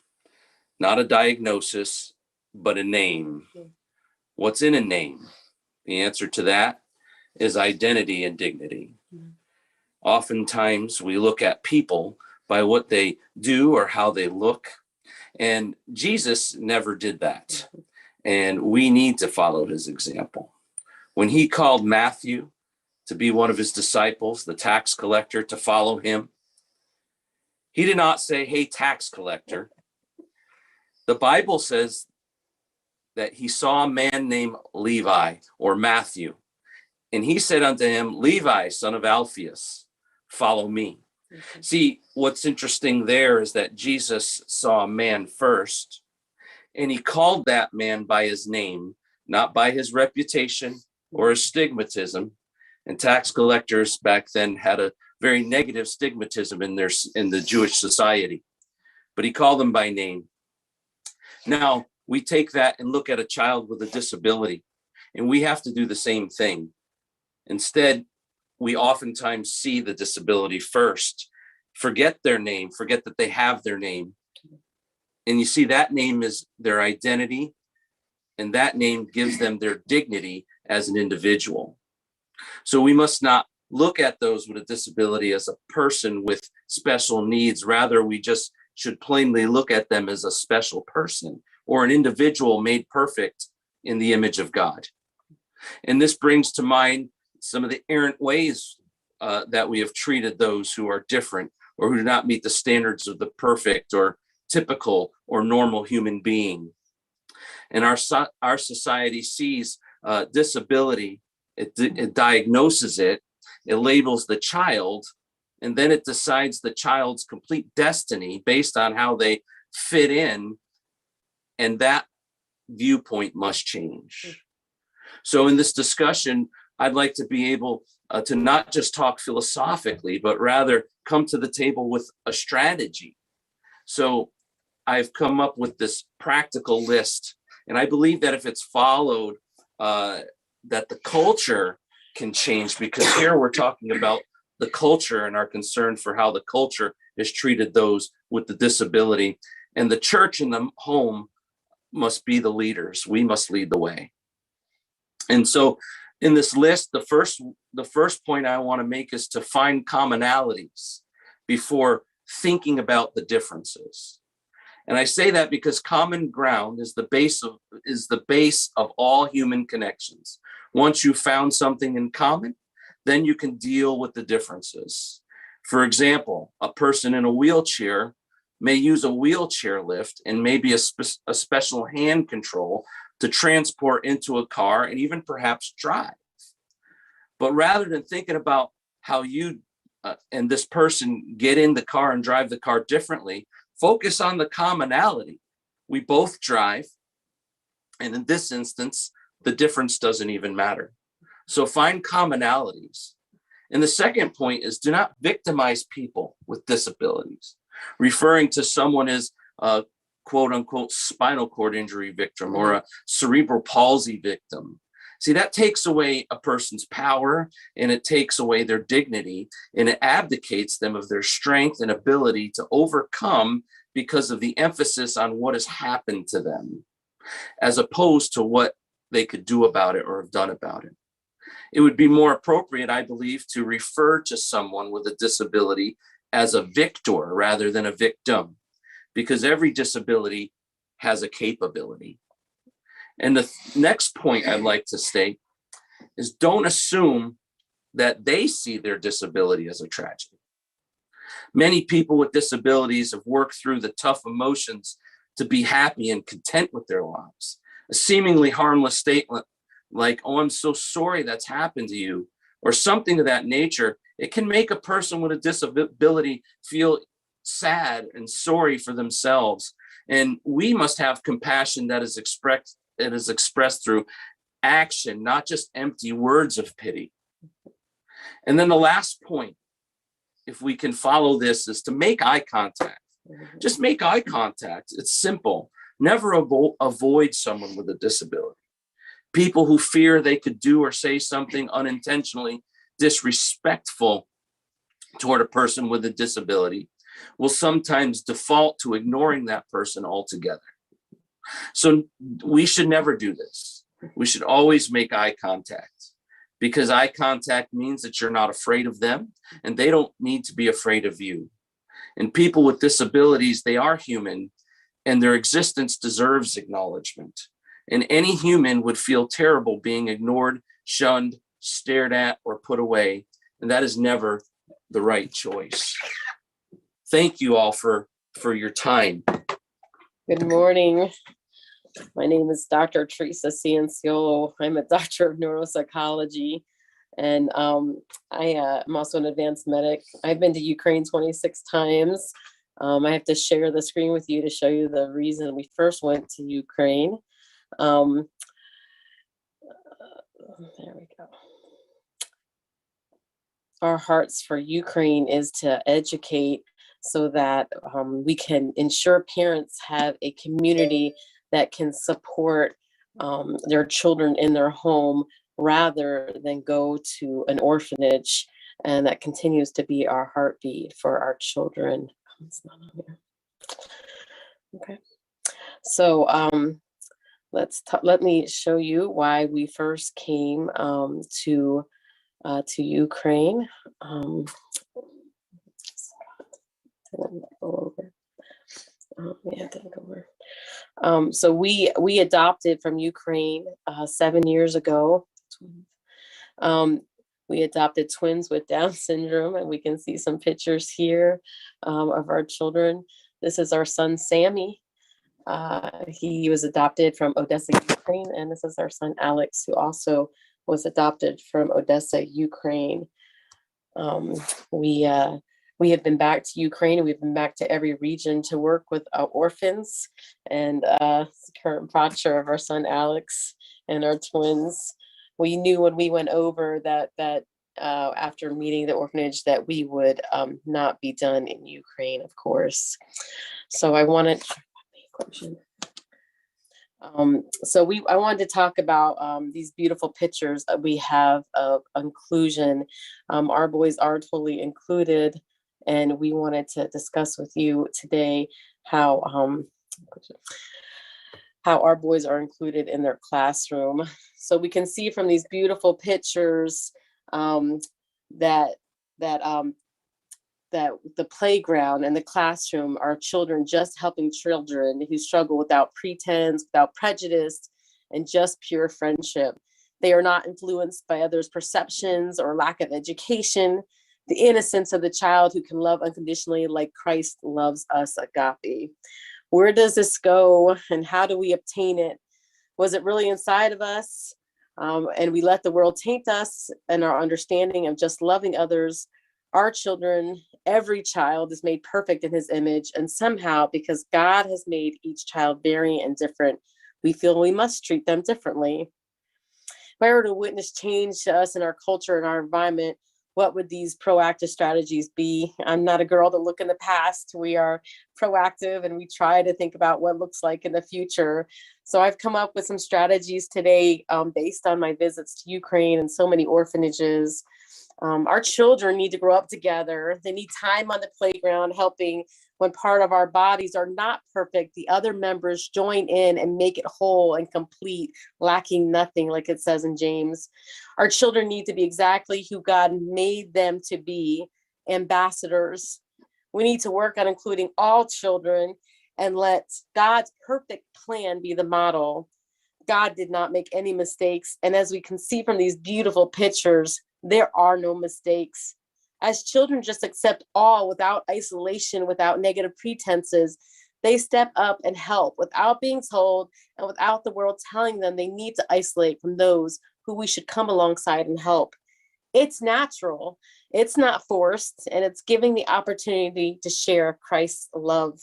not a diagnosis, but a name. What's in a name? The answer to that is identity and dignity. Oftentimes we look at people by what they do or how they look, and Jesus never did that. And we need to follow his example. When he called Matthew to be one of his disciples, the tax collector, to follow him, he did not say, "Hey, tax collector." The Bible says that he saw a man named Levi, or Matthew, and he said unto him, "Levi, son of Alphaeus, follow me." See, what's interesting there is that Jesus saw a man first, and he called that man by his name not by his reputation or his stigmatism. And tax collectors back then had a very negative stigmatism in the Jewish society, but he called them by name. Now we take that and look at a child with a disability, and we have to do the same thing. Instead, we oftentimes see the disability first, forget their name, forget that they have their name. And you see, that name is their identity, and that name gives them their dignity as an individual. So we must not look at those with a disability as a person with special needs. Rather, we just should plainly look at them as a special person or an individual made perfect in the image of God. And this brings to mind some of the errant ways that we have treated those who are different or who do not meet the standards of the perfect or typical or normal human being. And our society sees disability, it diagnoses it, it labels the child, and then it decides the child's complete destiny based on how they fit in, and that viewpoint must change. So in this discussion, I'd like to be able to not just talk philosophically, but rather come to the table with a strategy. So I've come up with this practical list, and I believe that if it's followed, that the culture can change, because here we're talking about the culture and our concern for how the culture has treated those with the disability. And the church and the home must be the leaders. We must lead the way. And so in this list, the first point I want to make is to find commonalities before thinking about the differences. And I say that because common ground is the base of all human connections. Once you've found something in common, then you can deal with the differences. For example, a person in a wheelchair may use a wheelchair lift and maybe a special hand control to transport into a car and even perhaps drive. But rather than thinking about how you and this person get in the car and drive the car differently, focus on the commonality. We both drive, and in this instance, the difference doesn't even matter. So find commonalities. And the second point is, do not victimize people with disabilities, referring to someone as a quote unquote spinal cord injury victim or a cerebral palsy victim. See, that takes away a person's power, and it takes away their dignity, and it abdicates them of their strength and ability to overcome because of the emphasis on what has happened to them, as opposed to what they could do about it or have done about it. It would be more appropriate, I believe, to refer to someone with a disability as a victor rather than a victim, because every disability has a capability. And the next point I'd like to state is, don't assume that they see their disability as a tragedy. Many people with disabilities have worked through the tough emotions to be happy and content with their lives. A seemingly harmless statement like, "Oh, I'm so sorry that's happened to you," or something of that nature, it can make a person with a disability feel sad and sorry for themselves. And we must have compassion that is expressed through action, not just empty words of pity. And then the last point, if we can follow this, is to make eye contact. Just make eye contact. It's simple. Never avoid someone with a disability. People who fear they could do or say something unintentionally disrespectful toward a person with a disability will sometimes default to ignoring that person altogether. So we should never do this. We should always make eye contact, because eye contact means that you're not afraid of them, and they don't need to be afraid of you. And people with disabilities, they are human, and their existence deserves acknowledgement. And any human would feel terrible being ignored, shunned, stared at, or put away. And that is never the right choice. Thank you all for your time. Good morning. My name is Dr. Teresa Cianciolo. I'm a doctor of neuropsychology, and I'm also an advanced medic. I've been to Ukraine 26 times. I have to share the screen with you to show you the reason we first went to Ukraine. There we go. Our hearts for Ukraine is to educate so that we can ensure parents have a community that can support their children in their home rather than go to an orphanage. And that continues to be our heartbeat for our children. It's not on here. Okay. So let me show you why we first came to Ukraine. So we adopted from Ukraine 7 years ago. We adopted twins with Down syndrome, and we can see some pictures here of our children. This is our son, Sammy. He was adopted from Odessa, Ukraine, and this is our son, Alex, who also was adopted from Odessa, Ukraine. We have been back to Ukraine, and we've been back to every region to work with orphans, and the current proctor of our son, Alex, and our twins. We knew when we went over that after meeting the orphanage that we would not be done in Ukraine, of course. So I wanted to talk about these beautiful pictures that we have of inclusion. Our boys are totally included, and we wanted to discuss with you today how our boys are included in their classroom. So we can see from these beautiful pictures that the playground and the classroom are children just helping children who struggle without pretense, without prejudice, and just pure friendship. They are not influenced by others' perceptions or lack of education. The innocence of the child who can love unconditionally like Christ loves us, agape. Where does this go, and how do we obtain it? Was it really inside of us? And we let the world taint us and our understanding of just loving others. Our children, every child is made perfect in his image, and somehow, because God has made each child variant and different, we feel we must treat them differently. If I were to witness change to us in our culture and our environment, what would these proactive strategies be? I'm not a girl to look in the past. We are proactive, and we try to think about what looks like in the future. So I've come up with some strategies today based on my visits to Ukraine and so many orphanages. Our children need to grow up together. They need time on the playground, helping when part of our bodies are not perfect, the other members join in and make it whole and complete, lacking nothing, like it says in James. Our children need to be exactly who God made them to be, ambassadors. We need to work on including all children and let God's perfect plan be the model. God did not make any mistakes. And as we can see from these beautiful pictures, there are no mistakes. As children just accept all without isolation, without negative pretenses, they step up and help without being told and without the world telling them they need to isolate from those who we should come alongside and help. It's natural, it's not forced, and it's giving the opportunity to share Christ's love.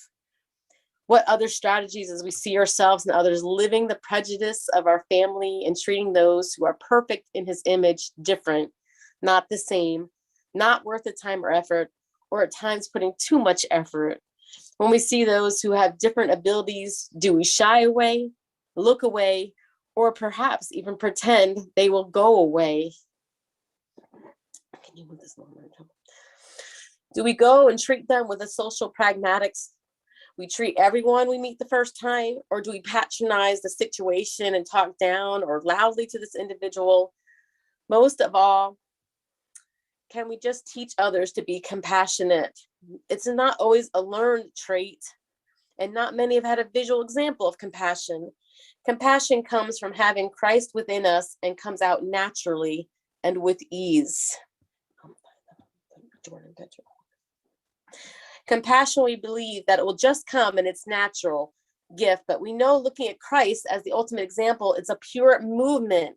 What other strategies as we see ourselves and others living the prejudice of our family and treating those who are perfect in his image different, not the same, not worth the time or effort, or at times putting too much effort. When we see those who have different abilities, do we shy away, look away, or perhaps even pretend they will go away? Can you move this longer? Do we go and treat them with a social pragmatics? We treat everyone we meet the first time, or do we patronize the situation and talk down or loudly to this individual? Most of all, can we just teach others to be compassionate? It's not always a learned trait, and not many have had a visual example of compassion. Compassion comes from having Christ within us and comes out naturally and with ease. Compassion, we believe that it will just come and it's natural gift, but we know looking at Christ as the ultimate example, it's a pure movement.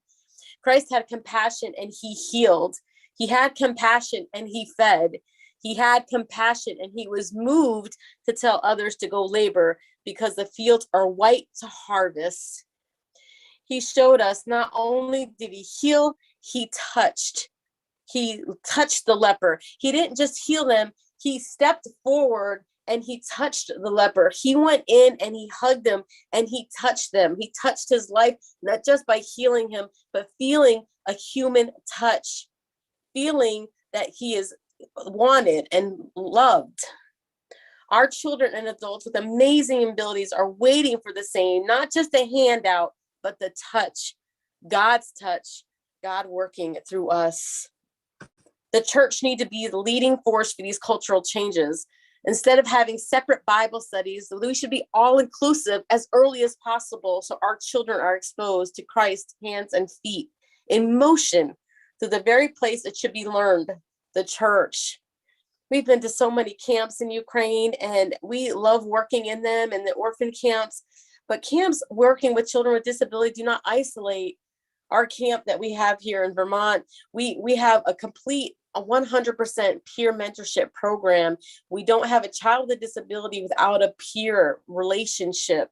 Christ had compassion and he healed. He had compassion and he fed. He had compassion and he was moved to tell others to go labor because the fields are white to harvest. he showed us not only did he heal, he touched the leper. He didn't just heal them, he stepped forward and he touched the leper. He went in and he hugged him and he touched them. He touched his life, not just by healing him, but feeling a human touch, feeling that he is wanted and loved. Our children and adults with amazing abilities are waiting for the same, not just a handout, but the touch, God's touch, God working through us. The church needs to be the leading force for these cultural changes. Instead of having separate Bible studies, we should be all inclusive as early as possible so our children are exposed to Christ's hands and feet in motion to the very place it should be learned, the church. We've been to so many camps in Ukraine and we love working in them and the orphan camps, but camps working with children with disability do not isolate. Our camp that we have here in Vermont, we have a 100% peer mentorship program. We don't have a child with a disability without a peer relationship.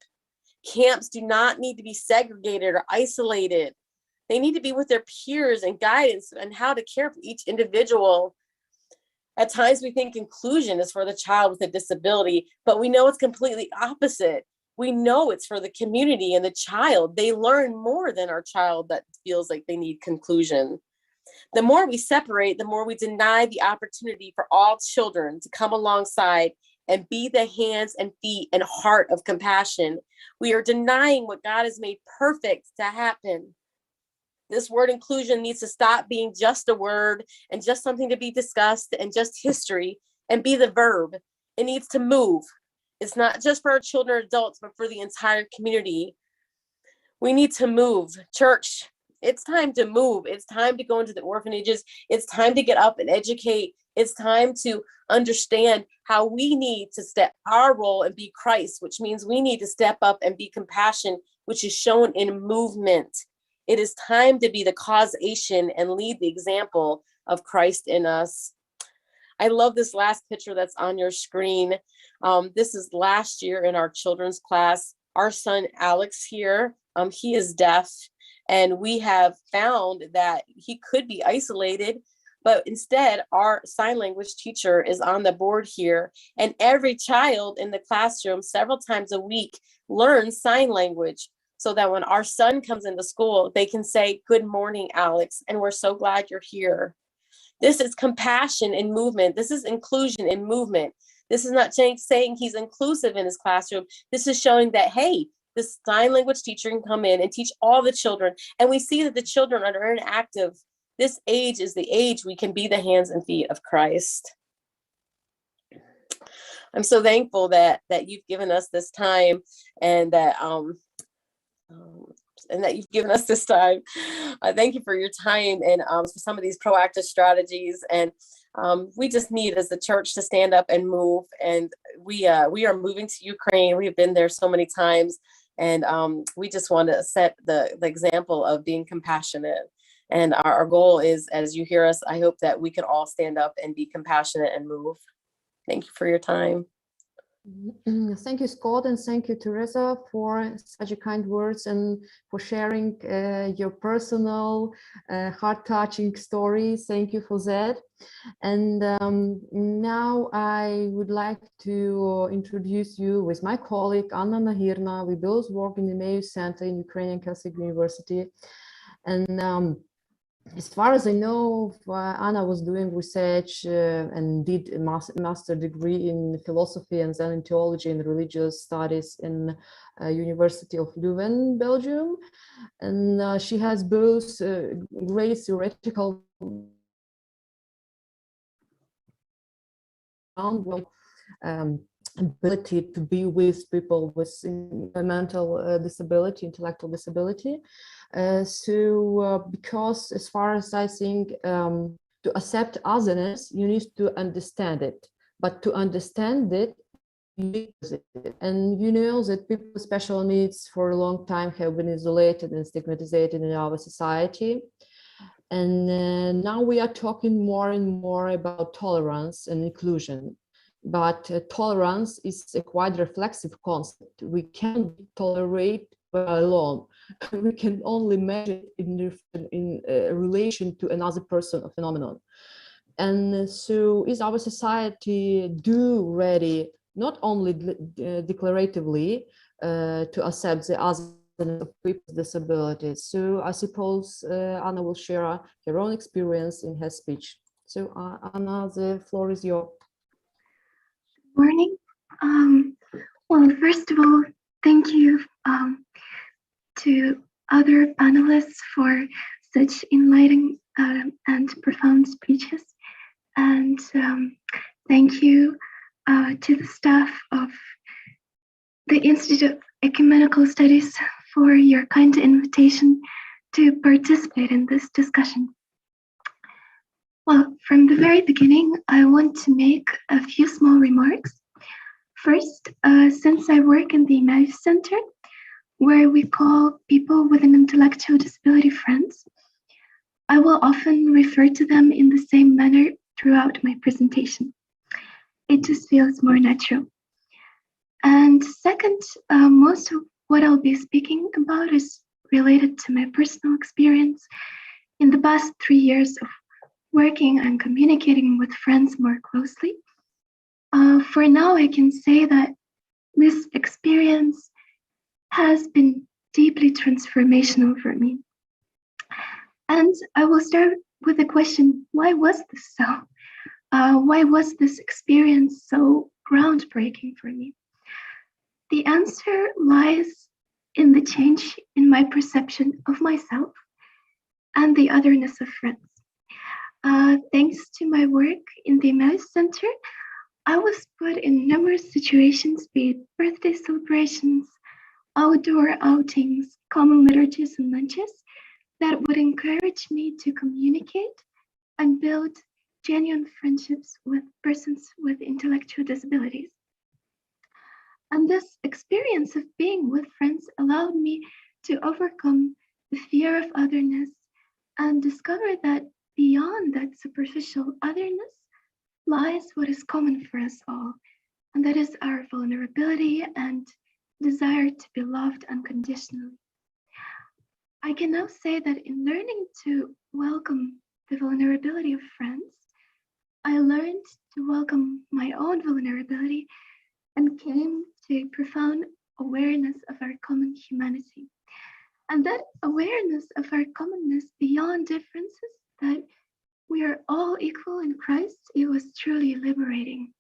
Camps do not need to be segregated or isolated. They need to be with their peers and guidance and how to care for each individual. At times we think inclusion is for the child with a disability, but we know it's completely opposite. We know it's for the community and the child. They learn more than our child that feels like they need conclusion. The more we separate, the more we deny the opportunity for all children to come alongside and be the hands and feet and heart of compassion. We are denying what God has made perfect to happen. This word inclusion needs to stop being just a word and just something to be discussed and just history and be the verb. It needs to move. It's not just for our children or adults, but for the entire community. We need to move. Church, it's time to move. It's time to go into the orphanages. It's time to get up and educate. It's time to understand how we need to step our role and be Christ, which means we need to step up and be compassion, which is shown in movement. It is time to be the causation and lead the example of Christ in us. I love this last picture that's on your screen. This is last year in our children's class. Our son Alex here, he is deaf, and we have found that he could be isolated, but instead our sign language teacher is on the board here, and every child in the classroom several times a week learns sign language so that when our son comes into school, they can say, "Good morning, Alex, and we're so glad you're here." This is compassion in movement. This is inclusion in movement. This is not saying he's inclusive in his classroom. This is showing that, hey, this sign language teacher can come in and teach all the children. And we see that the children are interactive. This age is the age we can be the hands and feet of Christ. I'm so thankful that you've given us this time and that you've given us this time. Thank you for your time and for some of these proactive strategies. And we just need as the church to stand up and move. And we are moving to Ukraine. We've been there so many times. And we just want to set the example of being compassionate. And our goal is, as you hear us, I hope that we can all stand up and be compassionate and move. Thank you for your time. Thank you, Scott, and thank you, Teresa, for such a kind words and for sharing your personal, heart-touching story. Thank you for that. And now I would like to introduce you with my colleague, Anna Nahirna. We both work in the Emmaus Center in Ukrainian Catholic University. And as far as I know, Anna was doing research and did a master degree in philosophy and then in theology and religious studies in University of Leuven, Belgium. And she has both great theoretical ability to be with people with mental disability, intellectual disability. Because as far as I think, to accept otherness, you need to understand it. But to understand it, and you know that people with special needs for a long time have been isolated and stigmatized in our society. And now we are talking more and more about tolerance and inclusion. But tolerance is a quite reflexive concept. We can tolerate alone. We can only measure in relation to another person or phenomenon. And so is our society ready, not only declaratively, to accept the other of people with disabilities? So I suppose Anna will share her own experience in her speech. So Anna, the floor is yours. Morning. Well, first of all, thank you to other panelists for such enlightening and profound speeches. And thank you to the staff of the Institute of Ecumenical Studies for your kind invitation to participate in this discussion. Well, from the very beginning, I want to make a few small remarks. First, since I work in the Emmaus Center, where we call people with an intellectual disability friends, I will often refer to them in the same manner throughout my presentation. It just feels more natural. And second, most of what I'll be speaking about is related to my personal experience in the past 3 years of working and communicating with friends more closely. For now, I can say that this experience has been deeply transformational for me. And I will start with the question, why was this so? Why was this experience so groundbreaking for me? The answer lies in the change in my perception of myself and the otherness of friends. Thanks to my work in the Emmaus Center, I was put in numerous situations, be it birthday celebrations, outdoor outings, common liturgies and lunches, that would encourage me to communicate and build genuine friendships with persons with intellectual disabilities. And this experience of being with friends allowed me to overcome the fear of otherness and discover that beyond that superficial otherness lies what is common for us all, and that is our vulnerability and desire to be loved unconditionally. I can now say that in learning to welcome the vulnerability of friends, I learned to welcome my own vulnerability and came to profound awareness of our common humanity. And that awareness of our commonness beyond differences, that we are all equal in Christ, it was truly liberating.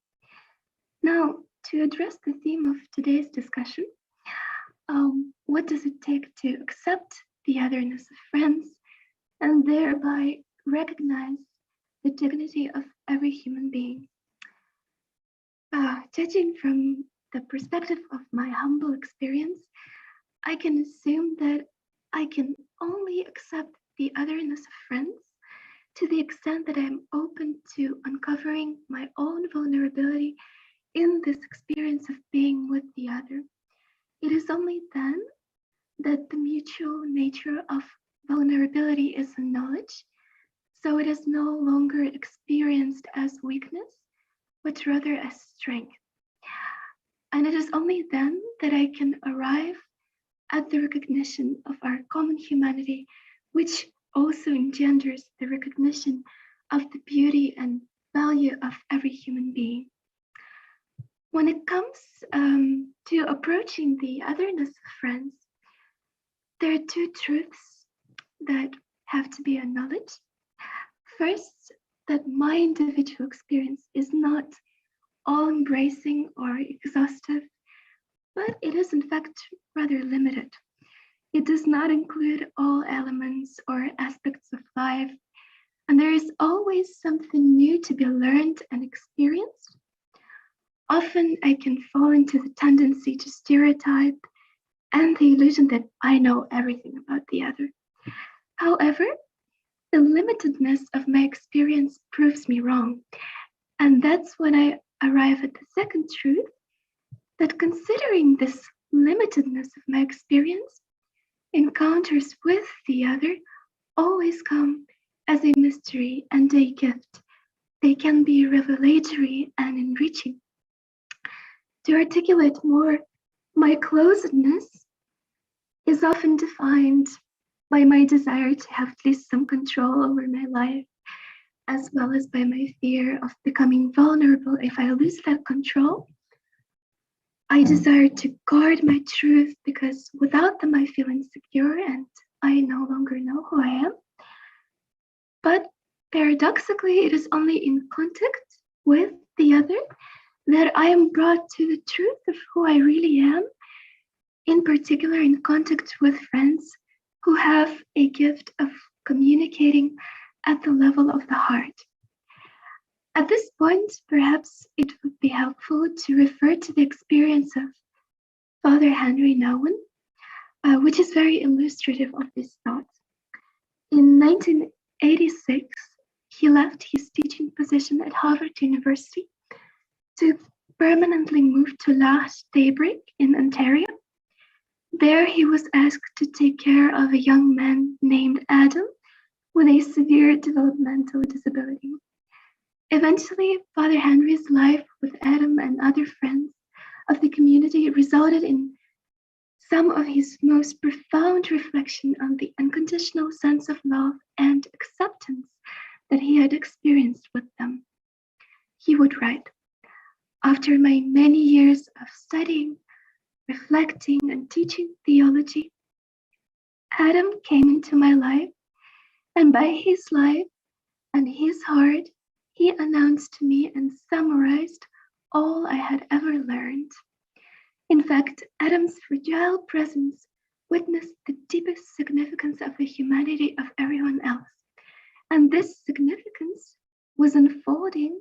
Now, to address the theme of today's discussion, what does it take to accept the otherness of friends and thereby recognize the dignity of every human being? Judging from the perspective of my humble experience, I can assume that I can only accept the otherness of friends to the extent that I'm open to uncovering my own vulnerability in this experience of being with the other. It is only then that the mutual nature of vulnerability is acknowledged, so it is no longer experienced as weakness, but rather as strength. And it is only then that I can arrive at the recognition of our common humanity, which also engenders the recognition of the beauty and value of every human being. When it comes to approaching the otherness of friends, there are two truths that have to be acknowledged. First, that my individual experience is not all-embracing or exhaustive, but it is in fact rather limited. It does not include all elements or aspects of life, and there is always something new to be learned and experienced. Often I can fall into the tendency to stereotype and the illusion that I know everything about the other. However, the limitedness of my experience proves me wrong, and that's when I arrive at the second truth, that considering this limitedness of my experience, encounters with the other always come as a mystery and a gift. They can be revelatory and enriching. To articulate more, my closedness is often defined by my desire to have at least some control over my life, as well as by my fear of becoming vulnerable if I lose that control. I desire to guard my truth because without them I feel insecure and I no longer know who I am. But paradoxically, it is only in contact with the other that I am brought to the truth of who I really am, in particular in contact with friends who have a gift of communicating at the level of the heart. At this point, perhaps it would be helpful to refer to the experience of Father Henry Nouwen, which is very illustrative of this thought. In 1986, he left his teaching position at Harvard University to permanently move to Last Daybreak in Ontario. There he was asked to take care of a young man named Adam with a severe developmental disability. Eventually, Father Henry's life with Adam and other friends of the community resulted in some of his most profound reflection on the unconditional sense of love and acceptance that he had experienced with them. He would write, "After my many years of studying, reflecting, and teaching theology, Adam came into my life, and by his life and his heart, he announced to me and summarized all I had ever learned. In fact, Adam's fragile presence witnessed the deepest significance of the humanity of everyone else. And this significance was unfolding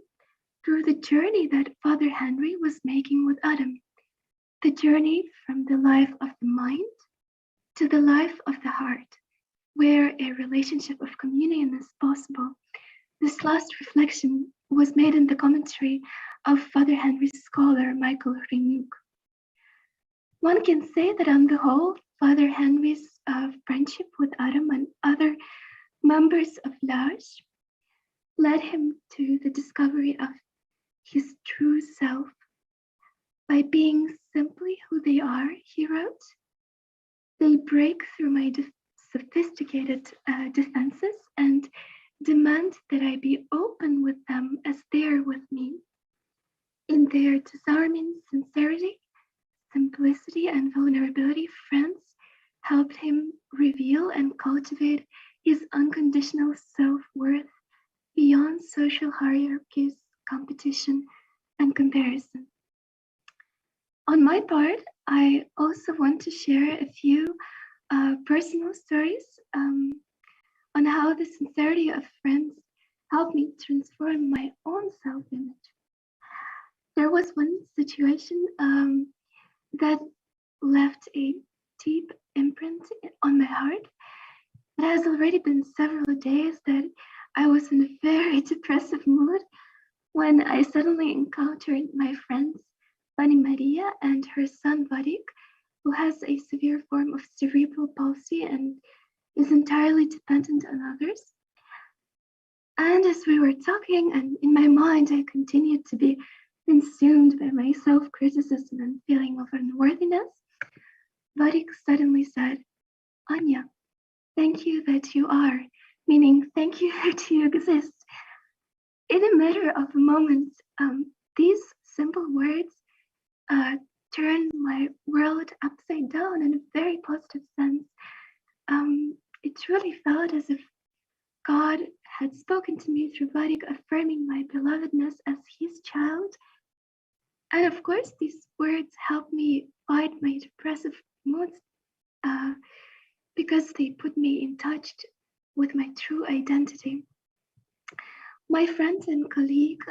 through the journey that Father Henry was making with Adam, the journey from the life of the mind to the life of the heart, where a relationship of communion is possible." This last reflection was made in the commentary of Father Henry's scholar, Michael Renuke. One can say that on the whole, Father Henry's friendship with Adam and other members of L'Arche led him to the discovery of his true self. By being simply who they are, he wrote, "They break through my sophisticated defenses and demand that I be open with them as they are with me. In their disarming sincerity, simplicity, and vulnerability, friends helped him reveal and cultivate his unconditional self-worth beyond social hierarchies, competition, and comparison." On my part, I also want to share a few personal stories on how the sincerity of friends helped me transform my own self-image. There was one situation that left a deep imprint on my heart. It has already been several days that I was in a very depressive mood when I suddenly encountered my friends Fanny Maria and her son Vadik, who has a severe form of cerebral palsy and is entirely dependent on others. And as we were talking, and in my mind, I continued to be consumed by my self-criticism and feeling of unworthiness, Vadik suddenly said, "Anya, thank you that you are," meaning thank you that you exist. In a matter of a moment, these simple words turned my world upside down in a very positive sense. It truly felt as if God had spoken to me through Vadik, affirming my belovedness as his child. And of course, these words helped me fight my depressive moods because they put me in touch with my true identity. My friend and colleague,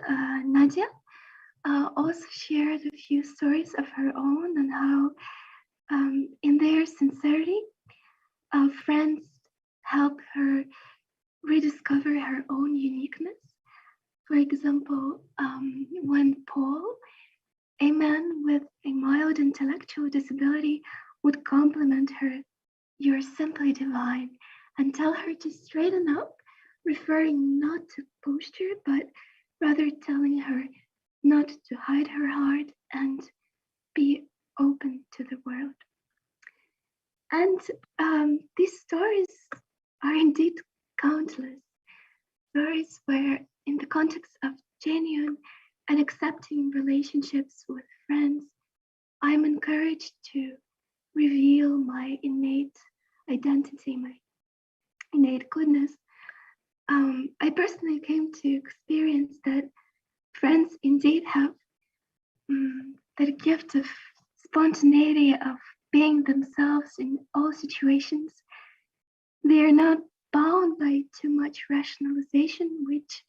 Nadia, also shared a few stories of her own and how in their sincerity, friends help her rediscover her own uniqueness. For example, when Paul, a man with a mild intellectual disability, would compliment her, "You're simply divine," and tell her to straighten up, referring not to posture, but rather telling her not to hide her heart and be open to the world. And these stories are indeed countless. Stories where, in the context of genuine and accepting relationships with friends, I'm encouraged to reveal my innate identity, my innate goodness. I personally came to experience that friends indeed have that gift of spontaneity, of being themselves in all situations. They are not bound by too much rationalization, which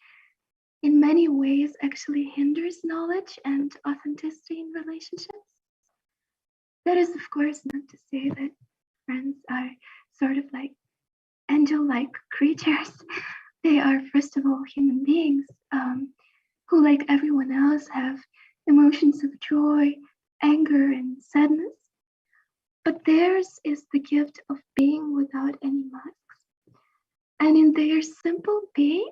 in many ways actually hinders knowledge and authenticity in relationships. That is, of course, not to say that friends are sort of like angel-like creatures. They are, first of all, human beings who, like everyone else, have emotions of joy, anger, and sadness. But theirs is the gift of being without any masks. And in their simple being,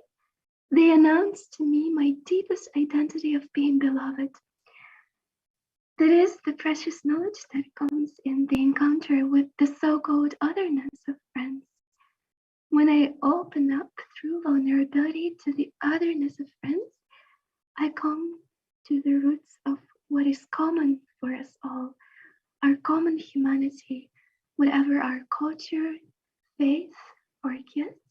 they announce to me my deepest identity of being beloved. That is the precious knowledge that comes in the encounter with the so-called otherness of friends. When I open up through vulnerability to the otherness of friends, I come to the roots of what is common for us all, our common humanity, whatever our culture, faith, or gifts.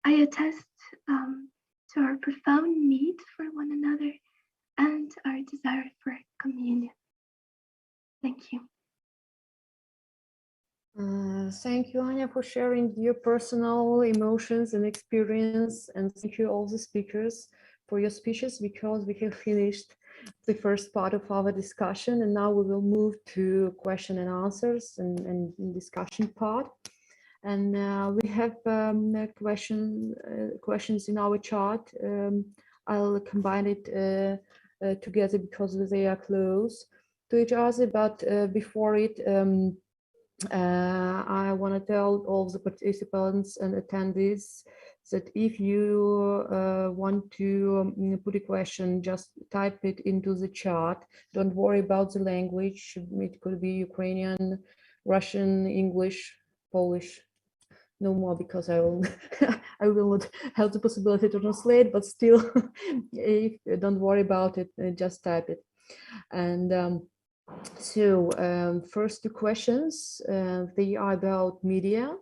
I attest to our profound need for one another and our desire for communion. Thank you. Thank you, Anya, for sharing your personal emotions and experience, and thank you all the speakers for your speeches, because we have finished the first part of our discussion, and now we will move to question and answers and discussion part. And we have questions in our chat. I'll combine it together because they are close to each other, but before it, I want to tell all the participants and attendees that if you want to put a question, just type it into the chat. Don't worry about the language. It could be Ukrainian, Russian, English, Polish. No more, because I will I will not have the possibility to translate, but still, don't worry about it, just type it. And so first two questions, they are about media,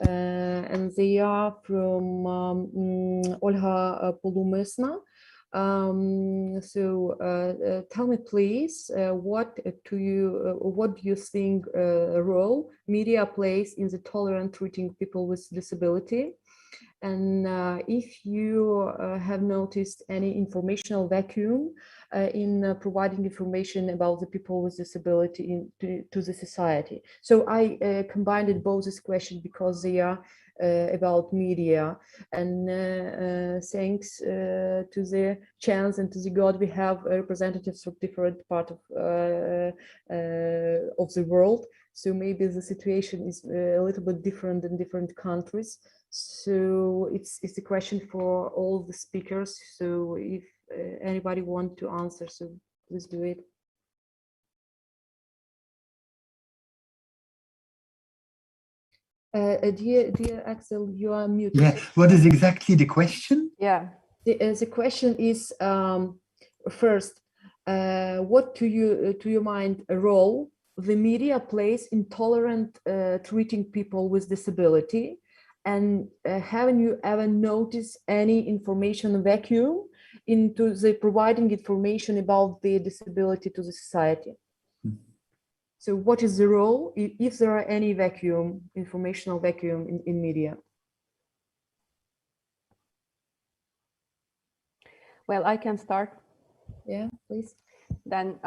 and they are from Olga Polumysna. Tell me, please, what do you think role media plays in the tolerant treating people with disability? And if you have noticed any informational vacuum in providing information about the people with disability to the society. So I combined both these questions because they are about media, and thanks to the chance and to the God, we have representatives from different parts of the world. So maybe the situation is a little bit different in different countries. So it's a question for all the speakers. So if anybody want to answer, so please do it. Dear Axel, you are muted. Yeah, what is exactly the question? Yeah, the question is first, what to your mind a role the media plays in tolerant treating people with disability? And haven't you ever noticed any information vacuum into the providing information about the disability to the society? So what is the role, if there are any vacuum, informational vacuum in media? Well, I can start. Yeah, please. Then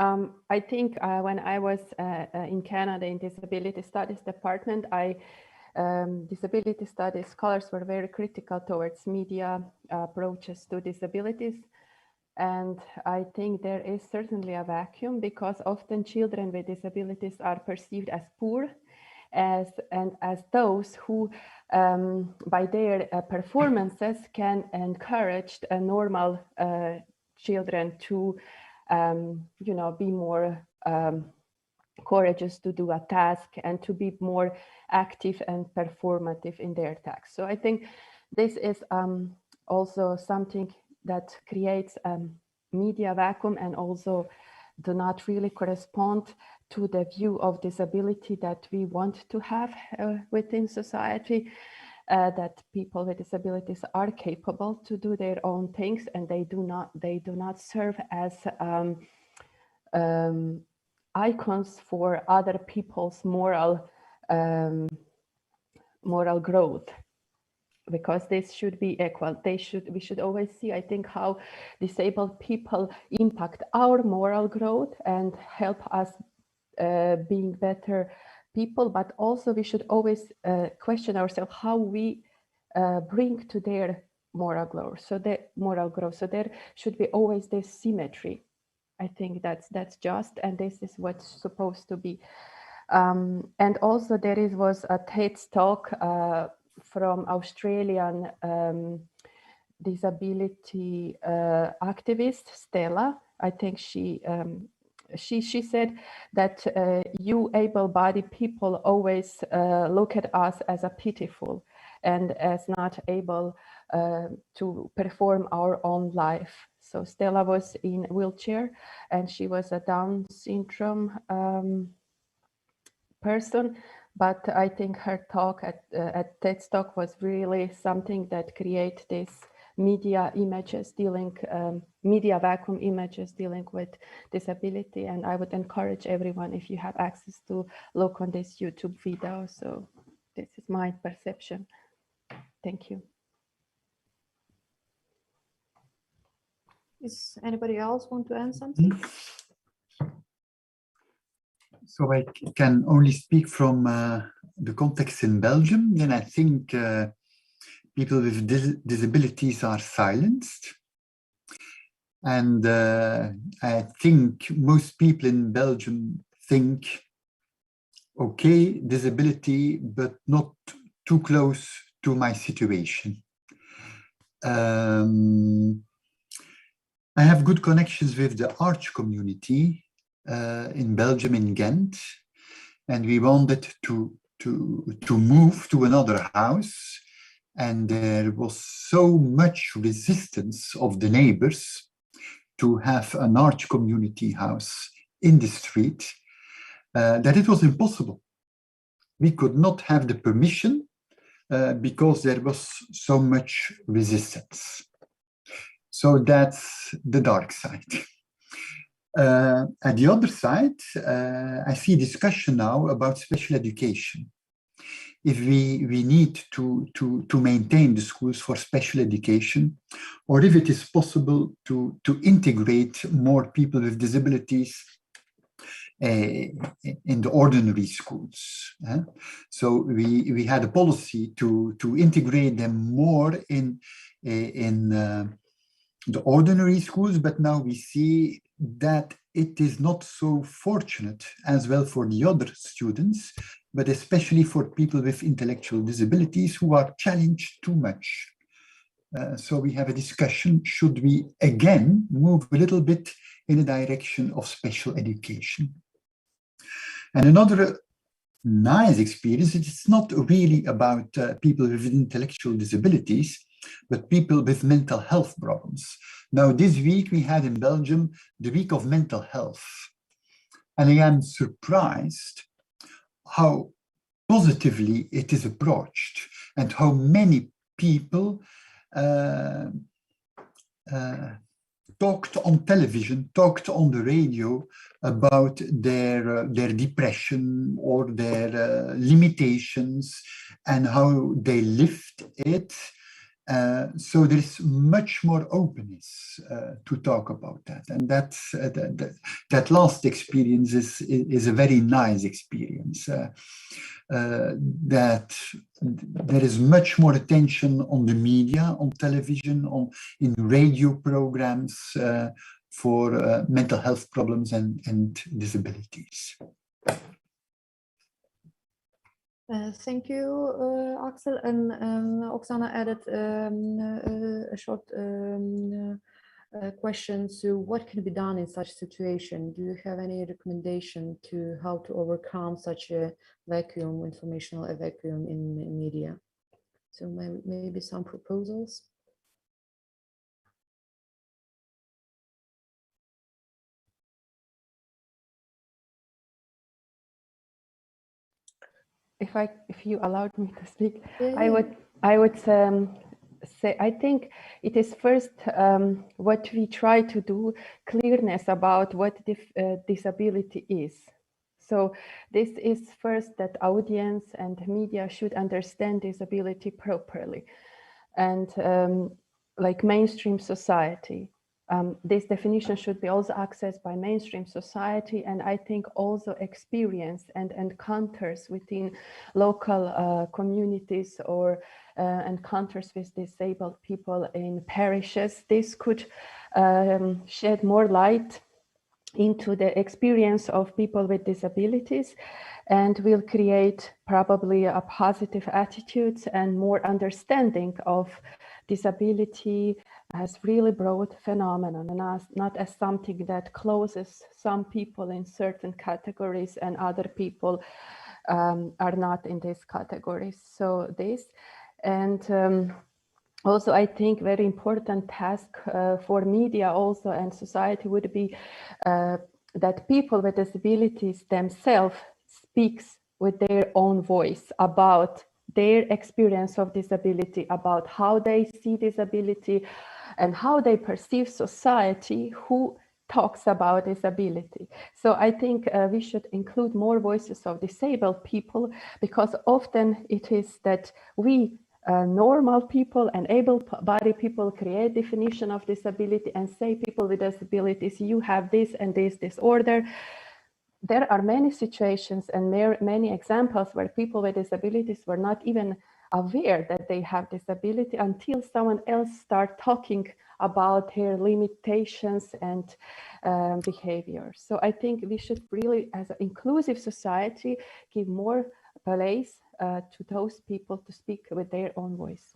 I think when I was in Canada in disability studies department, disability studies scholars were very critical towards media approaches to disabilities. And I think there is certainly a vacuum, because often children with disabilities are perceived as poor, as those who by their performances can encourage normal children to be more courageous to do a task and to be more active and performative in their tasks. So I think this is also something that creates a media vacuum and also do not really correspond to the view of disability that we want to have within society, that people with disabilities are capable to do their own things, and they do not serve as icons for other people's moral growth, because this should be equal. We should always see, I think, how disabled people impact our moral growth and help us being better people, but also we should always question ourselves how we bring to their moral growth. So there should be always this symmetry. I think that's just, and this is what's supposed to be. And also there was a TED talk from Australian disability activist Stella. I think she said that you able-bodied people always look at us as a pitiful and as not able to perform our own life. So Stella was in a wheelchair and she was a Down syndrome person, but I think her talk at TED Talk was really something that create this media images dealing, media vacuum images dealing with disability. And I would encourage everyone, if you have access, to look on this YouTube video. So this is my perception. Thank you. Is anybody else want to add something? So I can only speak from the context in Belgium, and I think people with disabilities are silenced. And I think most people in Belgium think, okay, disability, but not too close to my situation. I have good connections with the arch community in Belgium, in Ghent, and we wanted to move to another house, and there was so much resistance of the neighbors to have an arch community house in the street that it was impossible. We could not have the permission because there was so much resistance. So that's the dark side. At the other side, I see discussion now about special education. If we need to maintain the schools for special education, or if it is possible to integrate more people with disabilities in the ordinary schools. So we had a policy to integrate them more in the ordinary schools, but now we see that it is not so fortunate as well for the other students, but especially for people with intellectual disabilities who are challenged too much. So we have a discussion, should we again move a little bit in the direction of special education? And another nice experience, it's not really about people with intellectual disabilities, but people with mental health problems. Now, this week we had in Belgium the week of mental health. And I am surprised how positively it is approached and how many people talked on television, talked on the radio about their depression or their limitations and how they lived it. So there is much more openness to talk about that, and that's that last experience is a very nice experience. That there is much more attention on the media, on television, in radio programs for mental health problems and disabilities. Thank you, Axel. And Oksana added a short question. So what can be done in such situation? Do you have any recommendation to how to overcome such a vacuum, informational vacuum in media? So maybe some proposals. If you allowed me to speak, Yeah. I would say I think it is first what we try to do, clearness about what disability is. So this is first that audience and media should understand disability properly, and like mainstream society. This definition should be also accessed by mainstream society, and I think also experience and encounters within local communities or encounters with disabled people in parishes. This could shed more light into the experience of people with disabilities, and will create probably a positive attitudes and more understanding of disability as really broad phenomenon, and not as something that closes some people in certain categories and other people are not in these categories. So this, and also, I think very important task for media also and society would be that people with disabilities themselves speaks with their own voice about their experience of disability, about how they see disability and how they perceive society who talks about disability. So I think we should include more voices of disabled people, because often it is that we normal people and able-bodied people create definition of disability and say people with disabilities, you have this and this disorder. There are many situations and many examples where people with disabilities were not even aware that they have disability until someone else start talking about their limitations and behavior. So I think we should really, as an inclusive society, give more place to those people to speak with their own voice.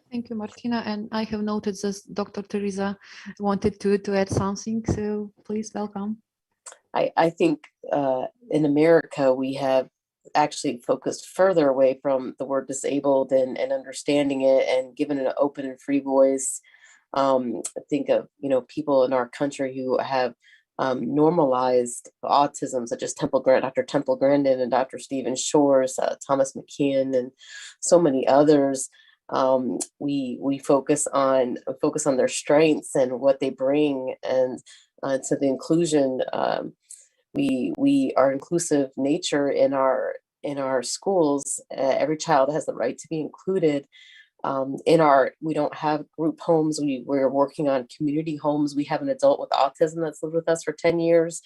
Thank you, Martina. And I have noted that Dr. Teresa wanted to add something, so please welcome. I think in America, we have actually focused further away from the word disabled and understanding it and given it an open and free voice. I think of, people in our country who have normalized autism, such as Dr. Temple Grandin and Dr. Stephen Shores, Thomas McKeon, and so many others. We focus on their strengths and what they bring, and to the inclusion. We are inclusive nature in our schools. Every child has the right to be included. We don't have group homes. We're working on community homes. We have an adult with autism that's lived with us for 10 years.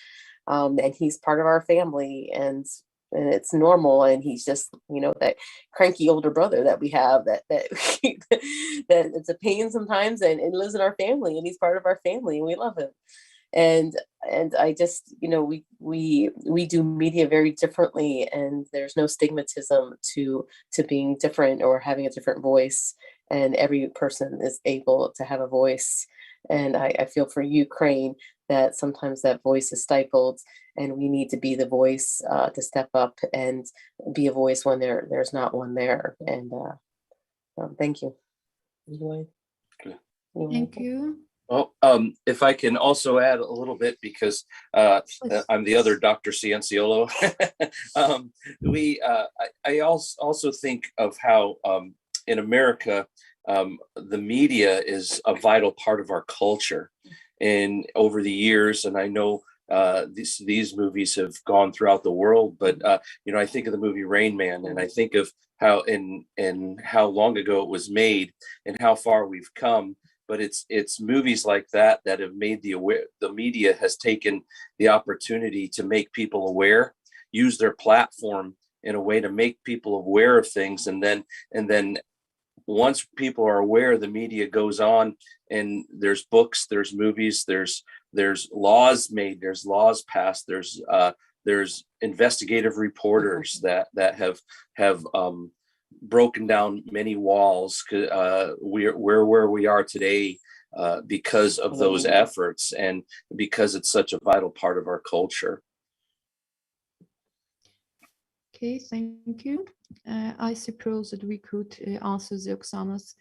And he's part of our family, and it's normal. And he's just, that cranky older brother that we have that that it's a pain sometimes, and lives in our family, and he's part of our family, and we love him. And I just, we do media very differently, and there's no stigmatism to being different or having a different voice, and every person is able to have a voice. And I feel for Ukraine that sometimes that voice is stifled, and we need to be the voice to step up and be a voice when there's not one there. And thank you. Thank you. Well, if I can also add a little bit, because I'm the other Dr. Cianciolo. I also think of how in America, the media is a vital part of our culture. And over the years, and I know these movies have gone throughout the world, but I think of the movie Rain Man, and I think of how and how long ago it was made and how far we've come. But it's movies like that have made the media has taken the opportunity to make people aware, use their platform in a way to make people aware of things, and then once people are aware, the media goes on, and there's books, there's movies, there's laws made, there's laws passed, there's investigative reporters that have broken down many walls. We're where we are today because of those efforts and because it's such a vital part of our culture. Okay, thank you. I suppose that we could answer the Oksana's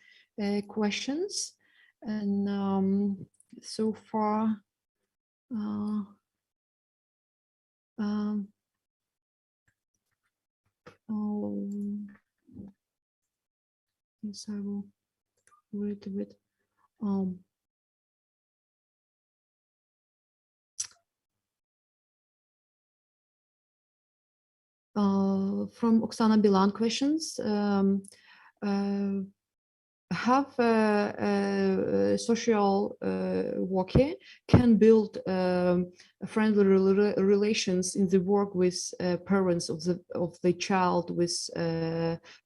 questions. And so far, yes, I will read a bit. From Oksana Bilan questions, have social worker can build friendly relations in the work with parents of the child with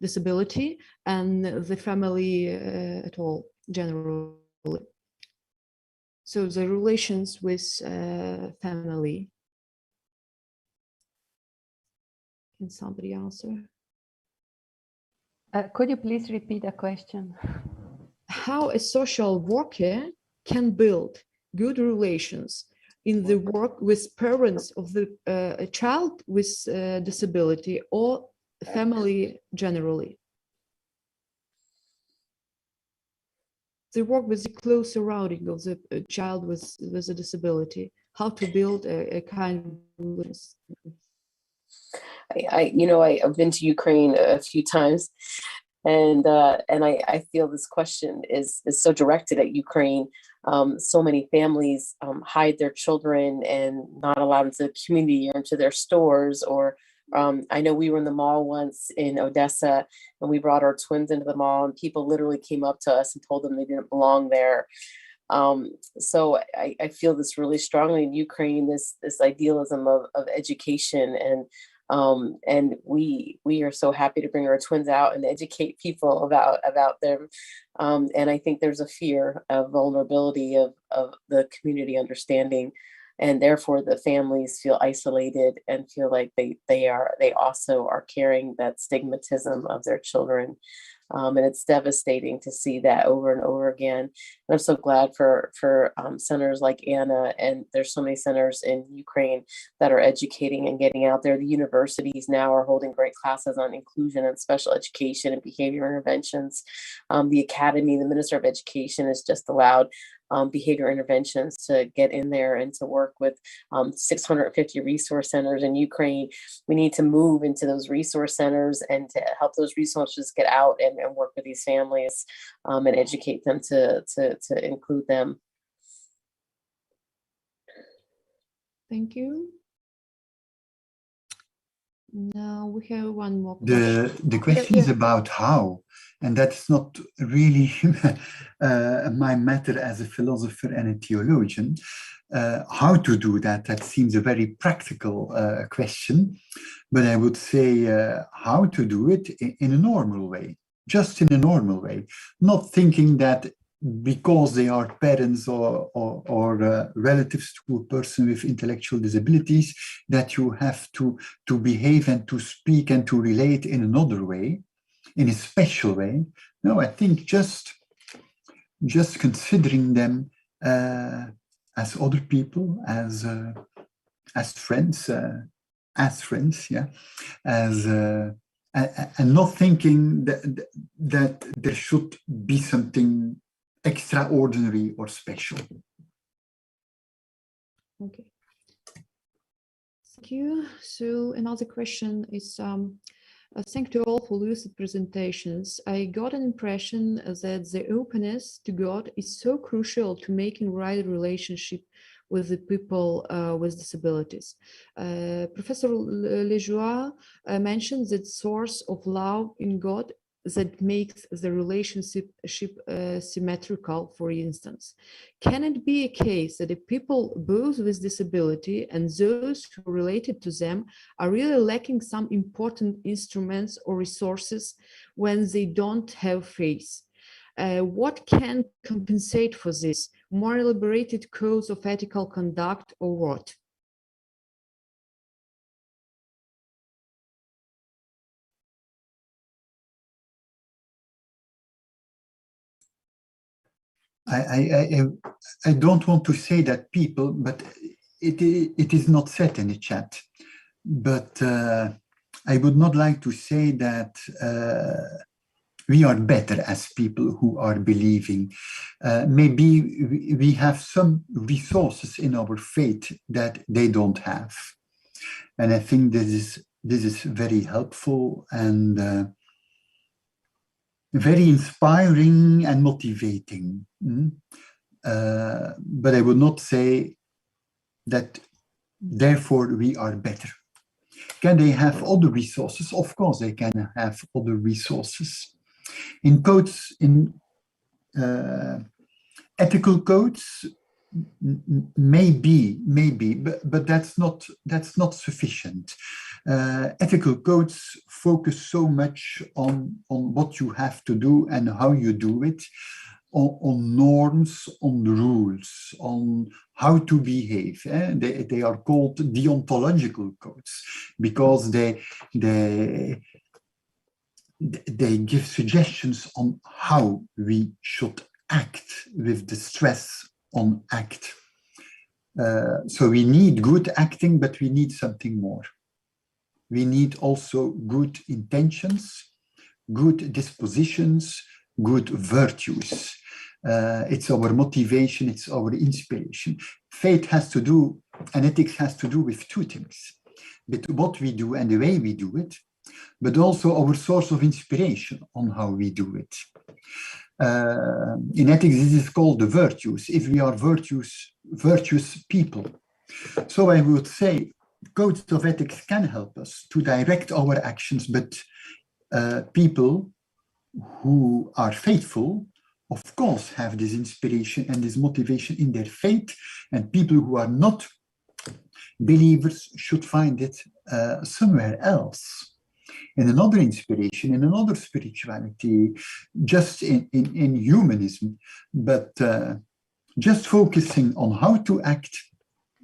disability and the family at all generally. So the relations with family. Can somebody answer? Could you please repeat the question? How a social worker can build good relations in the work with parents of a child with disability or family generally. They work with the close surrounding of the child with a disability. How to build a kind of relations. I've been to Ukraine a few times, and I feel this question is so directed at Ukraine. So many families hide their children and not allow them to the community or into their stores. Or I know we were in the mall once in Odessa, and we brought our twins into the mall, and people literally came up to us and told them they didn't belong there. So I feel this really strongly in Ukraine, this idealism of education, and we are so happy to bring our twins out and educate people about them. And I think there's a fear of vulnerability of the community understanding, and therefore the families feel isolated and feel like they also are carrying that stigmatism of their children. And it's devastating to see that over and over again. And I'm so glad for centers like Anna, and there's so many centers in Ukraine that are educating and getting out there. The universities now are holding great classes on inclusion and special education and behavior interventions. The academy, the Minister of Education has just allowed behavior interventions to get in there and to work with 650 resource centers in Ukraine. We need to move into those resource centers and to help those resources get out and work with these families and educate them to include them. Thank you. Now we have one more question. The question is about how, and that's not really my matter as a philosopher and a theologian. How to do that, that seems a very practical question, but I would say how to do it in a normal way, just in a normal way, not thinking that because they are parents or relatives to a person with intellectual disabilities, that you have to behave and to speak and to relate in another way, in a special way. No, I think just considering them as other people, as friends, yeah, and not thinking that there should be something extraordinary or special. Okay. Thank you. So another question is, thank you all for lucid presentations. I got an impression that the openness to God is so crucial to making right relationship with the people with disabilities. Professor Lejoie mentioned that source of love in God that makes the relationship symmetrical, for instance. Can it be a case that the people both with disability and those who are related to them are really lacking some important instruments or resources when they don't have faith? What can compensate for this? More elaborated codes of ethical conduct or what? I don't want to say that people, but it is not said in the chat. But I would not like to say that we are better as people who are believing. Maybe we have some resources in our faith that they don't have. And I think this is very helpful and very inspiring and motivating. But I would not say that therefore we are better. Can they have other resources? Of course they can have other resources. In codes, in ethical codes, maybe, but that's not sufficient. Ethical codes focus so much on what you have to do and how you do it, on norms, on rules, on how to behave. They are called deontological codes because they give suggestions on how we should act with the stress on act. So we need good acting, but we need something more. We need also good intentions, good dispositions, good virtues. It's our motivation, it's our inspiration. Faith has to do, and ethics has to do with two things: with what we do and the way we do it, but also our source of inspiration on how we do it. In ethics, this is called the virtues, if we are virtuous people. So I would say codes of ethics can help us to direct our actions, but people who are faithful, of course, have this inspiration and this motivation in their faith, and people who are not believers should find it somewhere else. In another inspiration, in another spirituality, just in humanism, but just focusing on how to act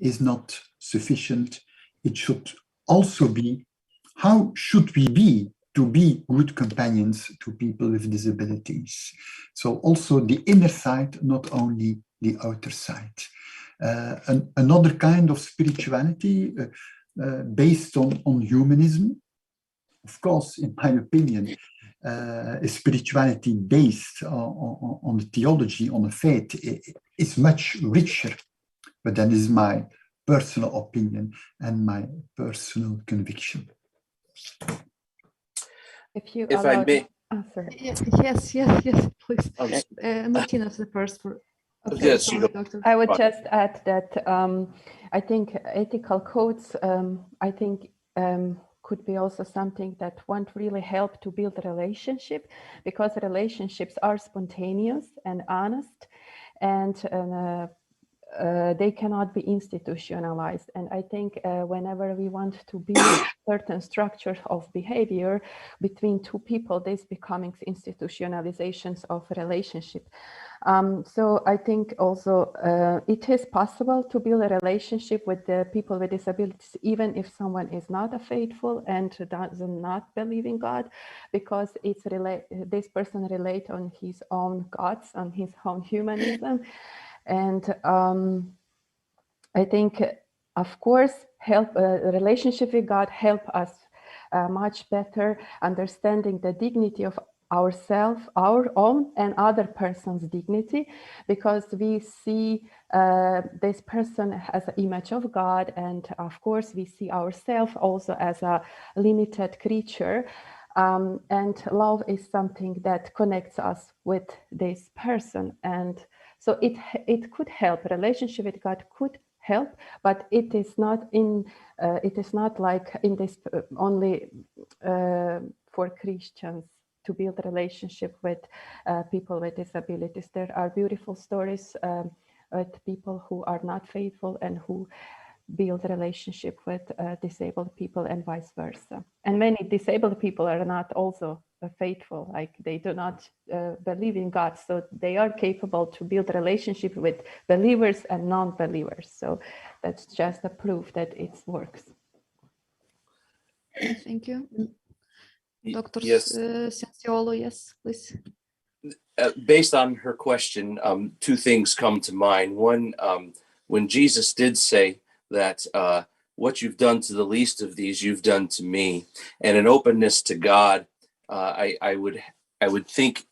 is not sufficient. It should also be, how should we be to be good companions to people with disabilities? So also the inner side, not only the outer side. Another kind of spirituality based on humanism, of course, in my opinion, a spirituality based on the theology, on the faith, is much richer. But that is my personal opinion and my personal conviction. If I may. Sorry. Yes, please. Martina's the first. Okay, Yes, sorry, Doctor. I would just add that I think ethical codes, I think could be also something that won't really help to build a relationship, because relationships are spontaneous and honest, and they cannot be institutionalized. And I think whenever we want to build certain structures of behavior between two people, this becomes institutionalizations of relationship. So I think also it is possible to build a relationship with the people with disabilities, even if someone is not a faithful and does not believe in God, because it's this person relates on his own gods, on his own humanism. And I think, of course, relationship with God help us much better understanding the dignity of ourselves, our own and other person's dignity, because we see this person as an image of God, and of course we see ourselves also as a limited creature. And love is something that connects us with this person, and so it could help. Relationship with God could help, but it is not like in this only for Christians to build a relationship with people with disabilities. There are beautiful stories with people who are not faithful and who build a relationship with disabled people, and vice versa. And many disabled people are not also faithful, like they do not believe in God, so they are capable to build a relationship with believers and non-believers. So that's just a proof that it works. Thank you. Dr. Yes. Cianciolo, yes, please. based on her question, two things come to mind. One, when Jesus did say that what you've done to the least of these, you've done to me, and an openness to God, I would think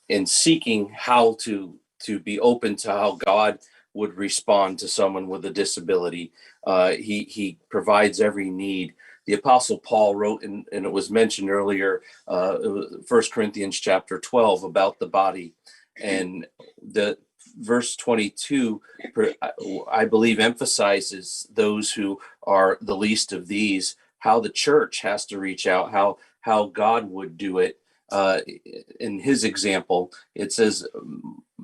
in seeking how to be open to how God would respond to someone with a disability. He provides every need. The Apostle Paul wrote, and it was mentioned earlier, 1 Corinthians chapter 12 about the body. And the verse 22, I believe, emphasizes those who are the least of these, how the church has to reach out, how God would do it. In his example, it says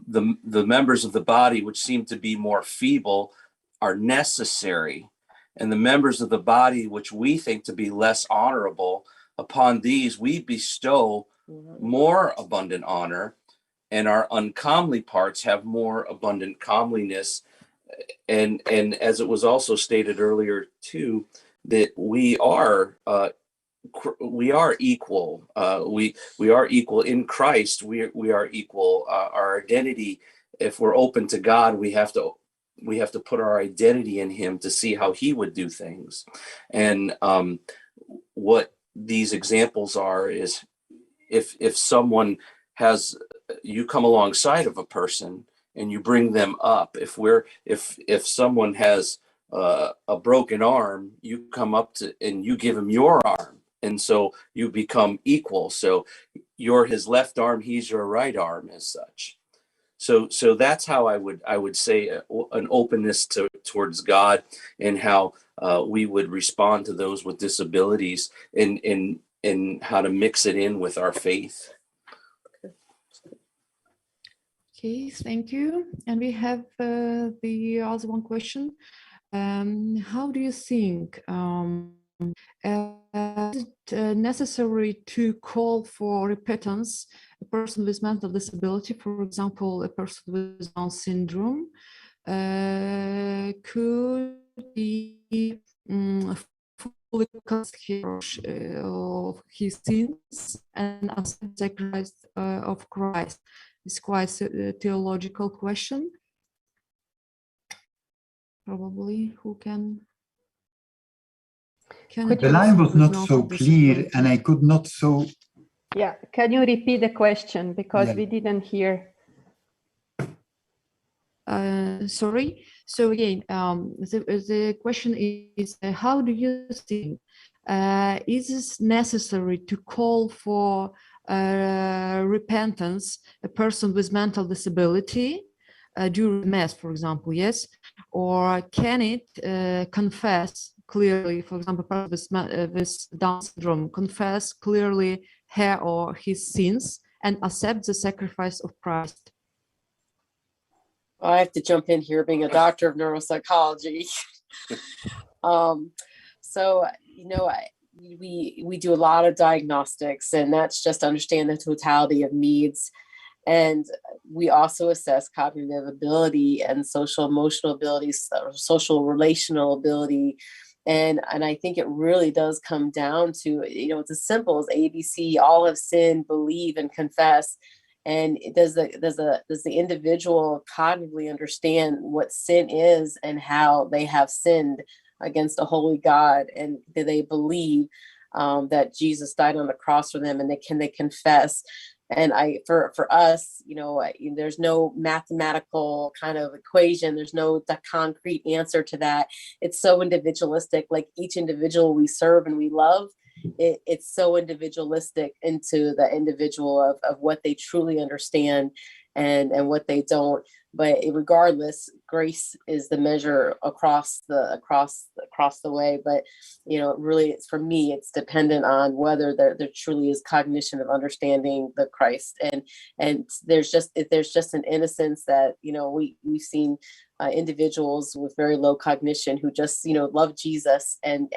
the members of the body which seem to be more feeble are necessary, and the members of the body which we think to be less honorable, upon these we bestow more abundant honor, and our uncomely parts have more abundant comeliness. And as it was also stated earlier too, that we are equal. We are equal in Christ. We are equal. Our identity, if we're open to God, we have to put our identity in him to see how he would do things. And what these examples are is if someone has, you come alongside of a person and you bring them up. If someone has a broken arm, you come up to and you give him your arm, and so you become equal. So you're his left arm, he's your right arm, as such. So that's how I would say an openness towards God, and how we would respond to those with disabilities, and how to mix it in with our faith. Okay, thank you. And we have the other one question. How do you think is it necessary to call for repentance a person with mental disability, for example, a person with Down syndrome, could be fully conscious of his sins and accept the sacrifice of Christ? It's quite a theological question. Probably who can the line was not so clear and I could not so. Yeah, can you repeat the question, because we didn't hear? Sorry. So again, the question is, how do you think is it necessary to call for repentance a person with mental disability during Mass, for example, yes? Or can it confess clearly, for example, a person with Down syndrome, confess clearly her or his sins and accept the sacrifice of Christ? I have to jump in here, being a doctor of neuropsychology. So, we do a lot of diagnostics, and that's just to understand the totality of needs. And we also assess cognitive ability and social emotional abilities, social relational ability. And I think it really does come down to, it's as simple as ABC: all have sinned, believe, and confess. And does the individual cognitively understand what sin is and how they have sinned against a holy God? And do they believe that Jesus died on the cross for them? And can they confess? And for us, there's no mathematical kind of equation. There's no concrete answer to that. It's so individualistic. Like each individual we serve and we love, it's so individualistic into the individual of what they truly understand and what they don't. But regardless, grace is the measure across the way. But really, it's, for me, it's dependent on whether there truly is cognition of understanding the Christ, and there's just an innocence that we've seen individuals with very low cognition who just love Jesus, and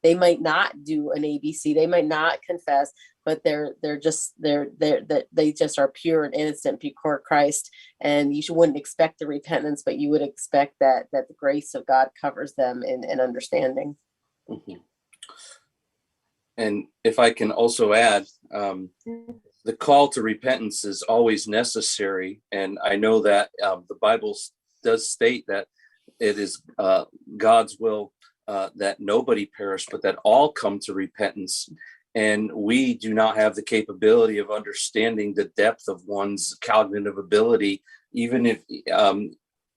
they might not do an ABC, they might not confess, but they just are pure and innocent before Christ. And you wouldn't expect the repentance, but you would expect that the grace of God covers them in understanding. Mm-hmm. And if I can also add, the call to repentance is always necessary. And I know that the Bible does state that it is God's will that nobody perish, but that all come to repentance. And we do not have the capability of understanding the depth of one's cognitive ability, even if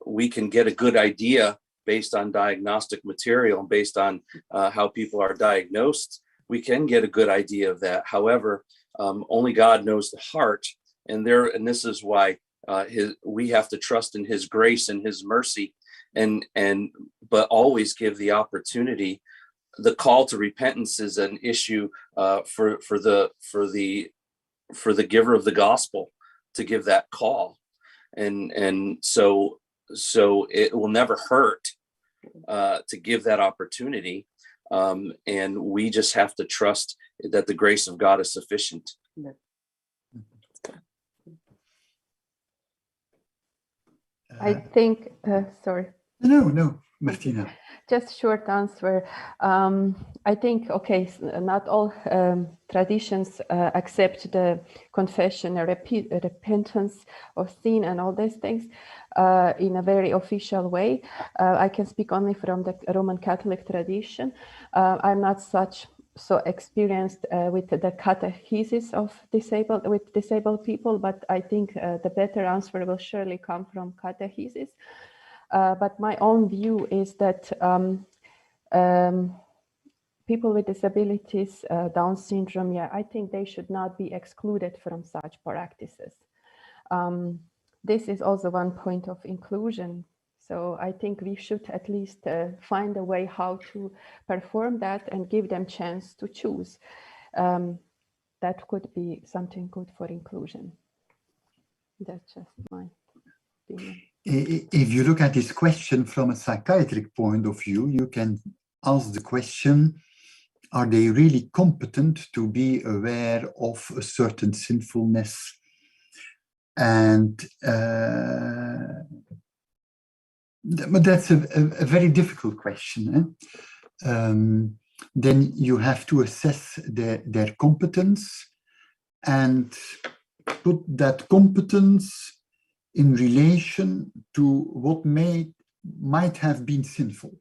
we can get a good idea based on diagnostic material and based on how people are diagnosed. We can get a good idea of that. However, only God knows the heart, and this is why we have to trust in His grace and His mercy, but always give the opportunity. The call to repentance is an issue for the giver of the gospel to give that call, and so it will never hurt to give that opportunity, and we just have to trust that the grace of God is sufficient. I think, sorry. No, Martina. Just short answer. I think, okay, not all traditions accept the confession or repentance of sin and all these things in a very official way. I can speak only from the Roman Catholic tradition. I'm not so experienced with the catechesis of disabled people, but I think the better answer will surely come from catechesis. But my own view is that people with disabilities, Down syndrome, I think they should not be excluded from such practices. This is also one point of inclusion. So I think we should at least find a way how to perform that and give them chance to choose. That could be something good for inclusion. That's just my opinion. If you look at this question from a psychiatric point of view, you can ask the question, are they really competent to be aware of a certain sinfulness? And but that's a very difficult question. Then you have to assess their competence and put that competence in relation to what might have been sinful.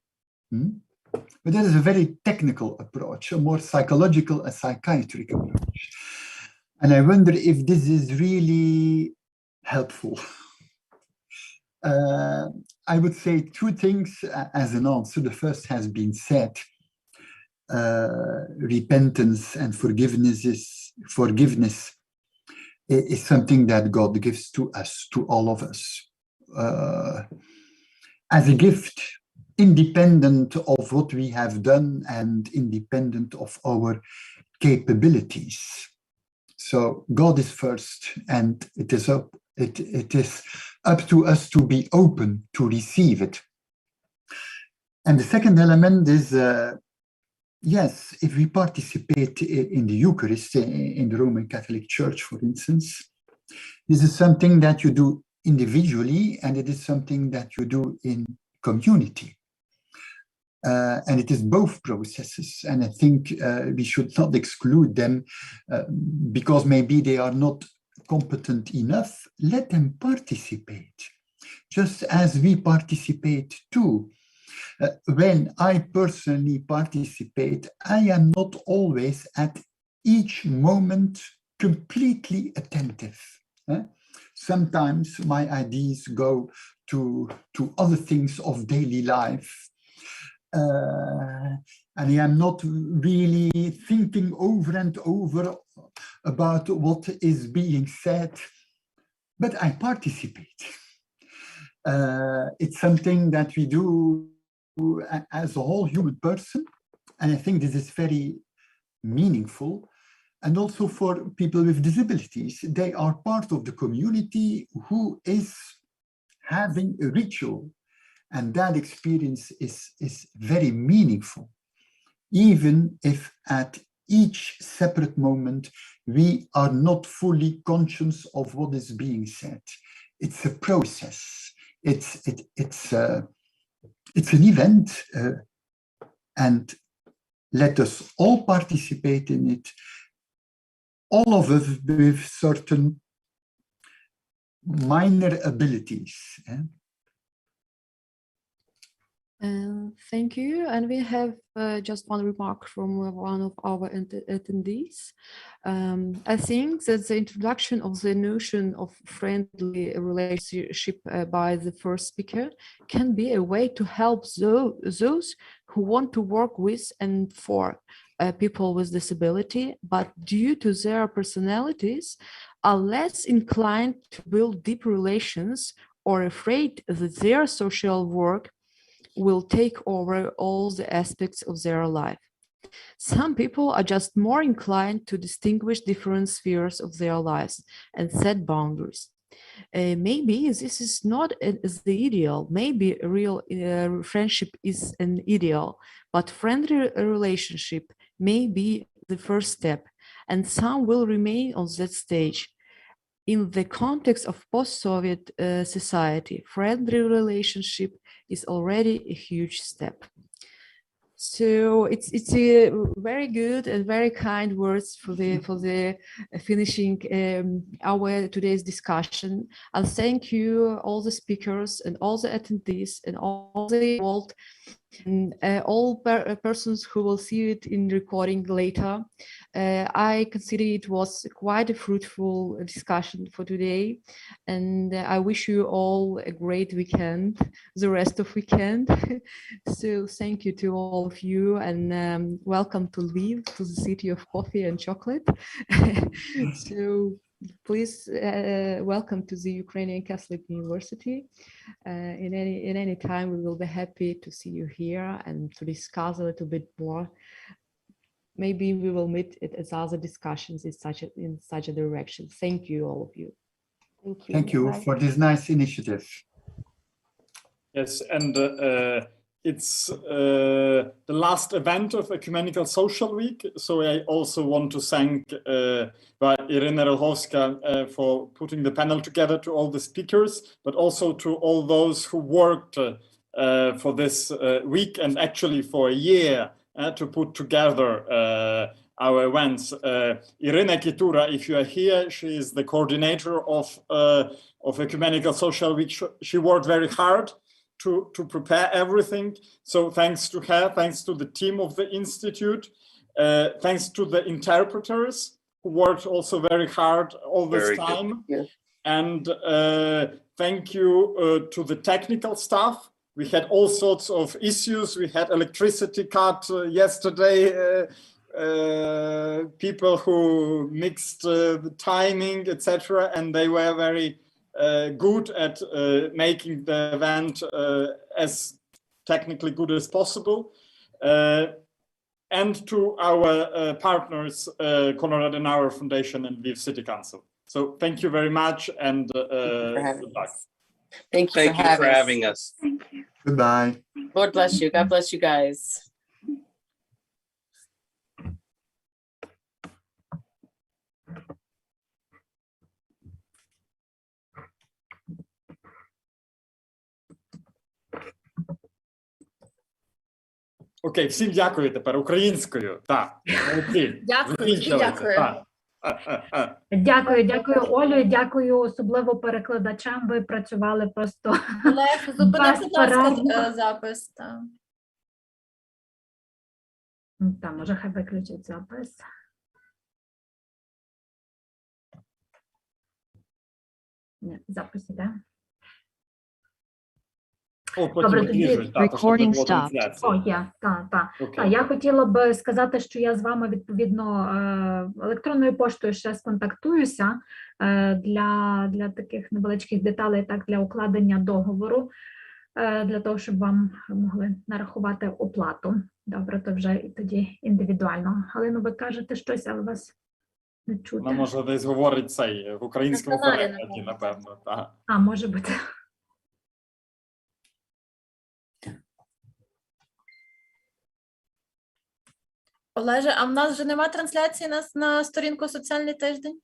But that is a very technical approach, a more psychological, a psychiatric approach. And I wonder if this is really helpful. I would say two things as an answer. The first has been said. Repentance and forgiveness is something that God gives to us, to all of us, as a gift, independent of what we have done and independent of our capabilities. So God is first, and it is up to us to be open to receive it. And the second element is, yes, if we participate in the Eucharist, in the Roman Catholic Church, for instance, this is something that you do individually, and it is something that you do in community. And it is both processes. And I think we should not exclude them because maybe they are not competent enough. Let them participate, just as we participate too. When I personally participate, I am not always at each moment completely attentive. Sometimes my ideas go to other things of daily life. And I am not really thinking over and over about what is being said, but I participate. It's something that we do as a whole human person, and I think this is very meaningful. And also for people with disabilities, they are part of the community who is having a ritual, and that experience is very meaningful, even if at each separate moment we are not fully conscious of what is being said. It's a process. It's an event, and let us all participate in it all of us with certain minor abilities. Thank you. And we have just one remark from one of our attendees. I think that the introduction of the notion of friendly relationship by the first speaker can be a way to help those who want to work with and for people with disability, but due to their personalities, are less inclined to build deep relations or afraid that their social work will take over all the aspects of their life. Some people are just more inclined to distinguish different spheres of their lives and set boundaries. Maybe this is not the ideal. Maybe a real friendship is an ideal, but friendly relationship may be the first step, and some will remain on that stage. In the context of post-Soviet society, friendly relationship is already a huge step. So it's a very good and very kind words for the finishing our today's discussion. I'll thank you all the speakers and all the attendees and all the involved and all persons who will see it in recording later. I consider it was quite a fruitful discussion for today, and I wish you all a great weekend, the rest of weekend. So thank you to all of you, and welcome to Lviv, to the city of coffee and chocolate. So please welcome to the Ukrainian Catholic University. In any time, we will be happy to see you here and to discuss a little bit more. Maybe we will meet at other discussions in such a direction. Thank you, all of you. Thank you. Thank you Bye. for this nice initiative. Yes, and it's the last event of Ecumenical Social Week. So I also want to thank Irina Relhovska for putting the panel together, to all the speakers, but also to all those who worked for this week and actually for a year to put together our events. Irina Kitura, if you are here, she is the coordinator of Ecumenical Social Week. She worked very hard to prepare everything. So thanks to her, thanks to the team of the Institute, thanks to the interpreters who worked also very hard all this time. Yeah. And thank you to the technical staff. We had all sorts of issues. We had electricity cut yesterday, people who mixed the timing, etc. And they were very good at making the event as technically good as possible. And to our partners, Konrad Adenauer Foundation and Lviv City Council. So thank you very much, and good luck. Thank you for having us. Thank you. Goodbye. Lord bless you. God bless you guys. Окей, всім дякую тепер українською. Так, молодці. Дякую, Закінчили це, дякую. так. Дякую, Олю, дякую особливо перекладачам. Ви працювали просто Олег, зупини, будь ласка, безперервно. запис. Так. Там, може, хай виключить запис. Ні, запис іде. О, потім Добре, тоді відріжуть, так, то, щоб не було трансляції. О, є, так. Окей. Я хотіла б сказати, що я з вами, відповідно, електронною поштою ще сконтактуюся для таких невеличких деталей, так, для укладення договору, для того, щоб вам могли нарахувати оплату. Добре, то вже і тоді індивідуально. Галино, ви кажете щось, але вас не чути. Вона, може, десь говорить цей в українському На каналі, перекладі, напевно. Так. А, може бути. Олеже, а в нас вже немає трансляції на сторінку «Соціальний тиждень»?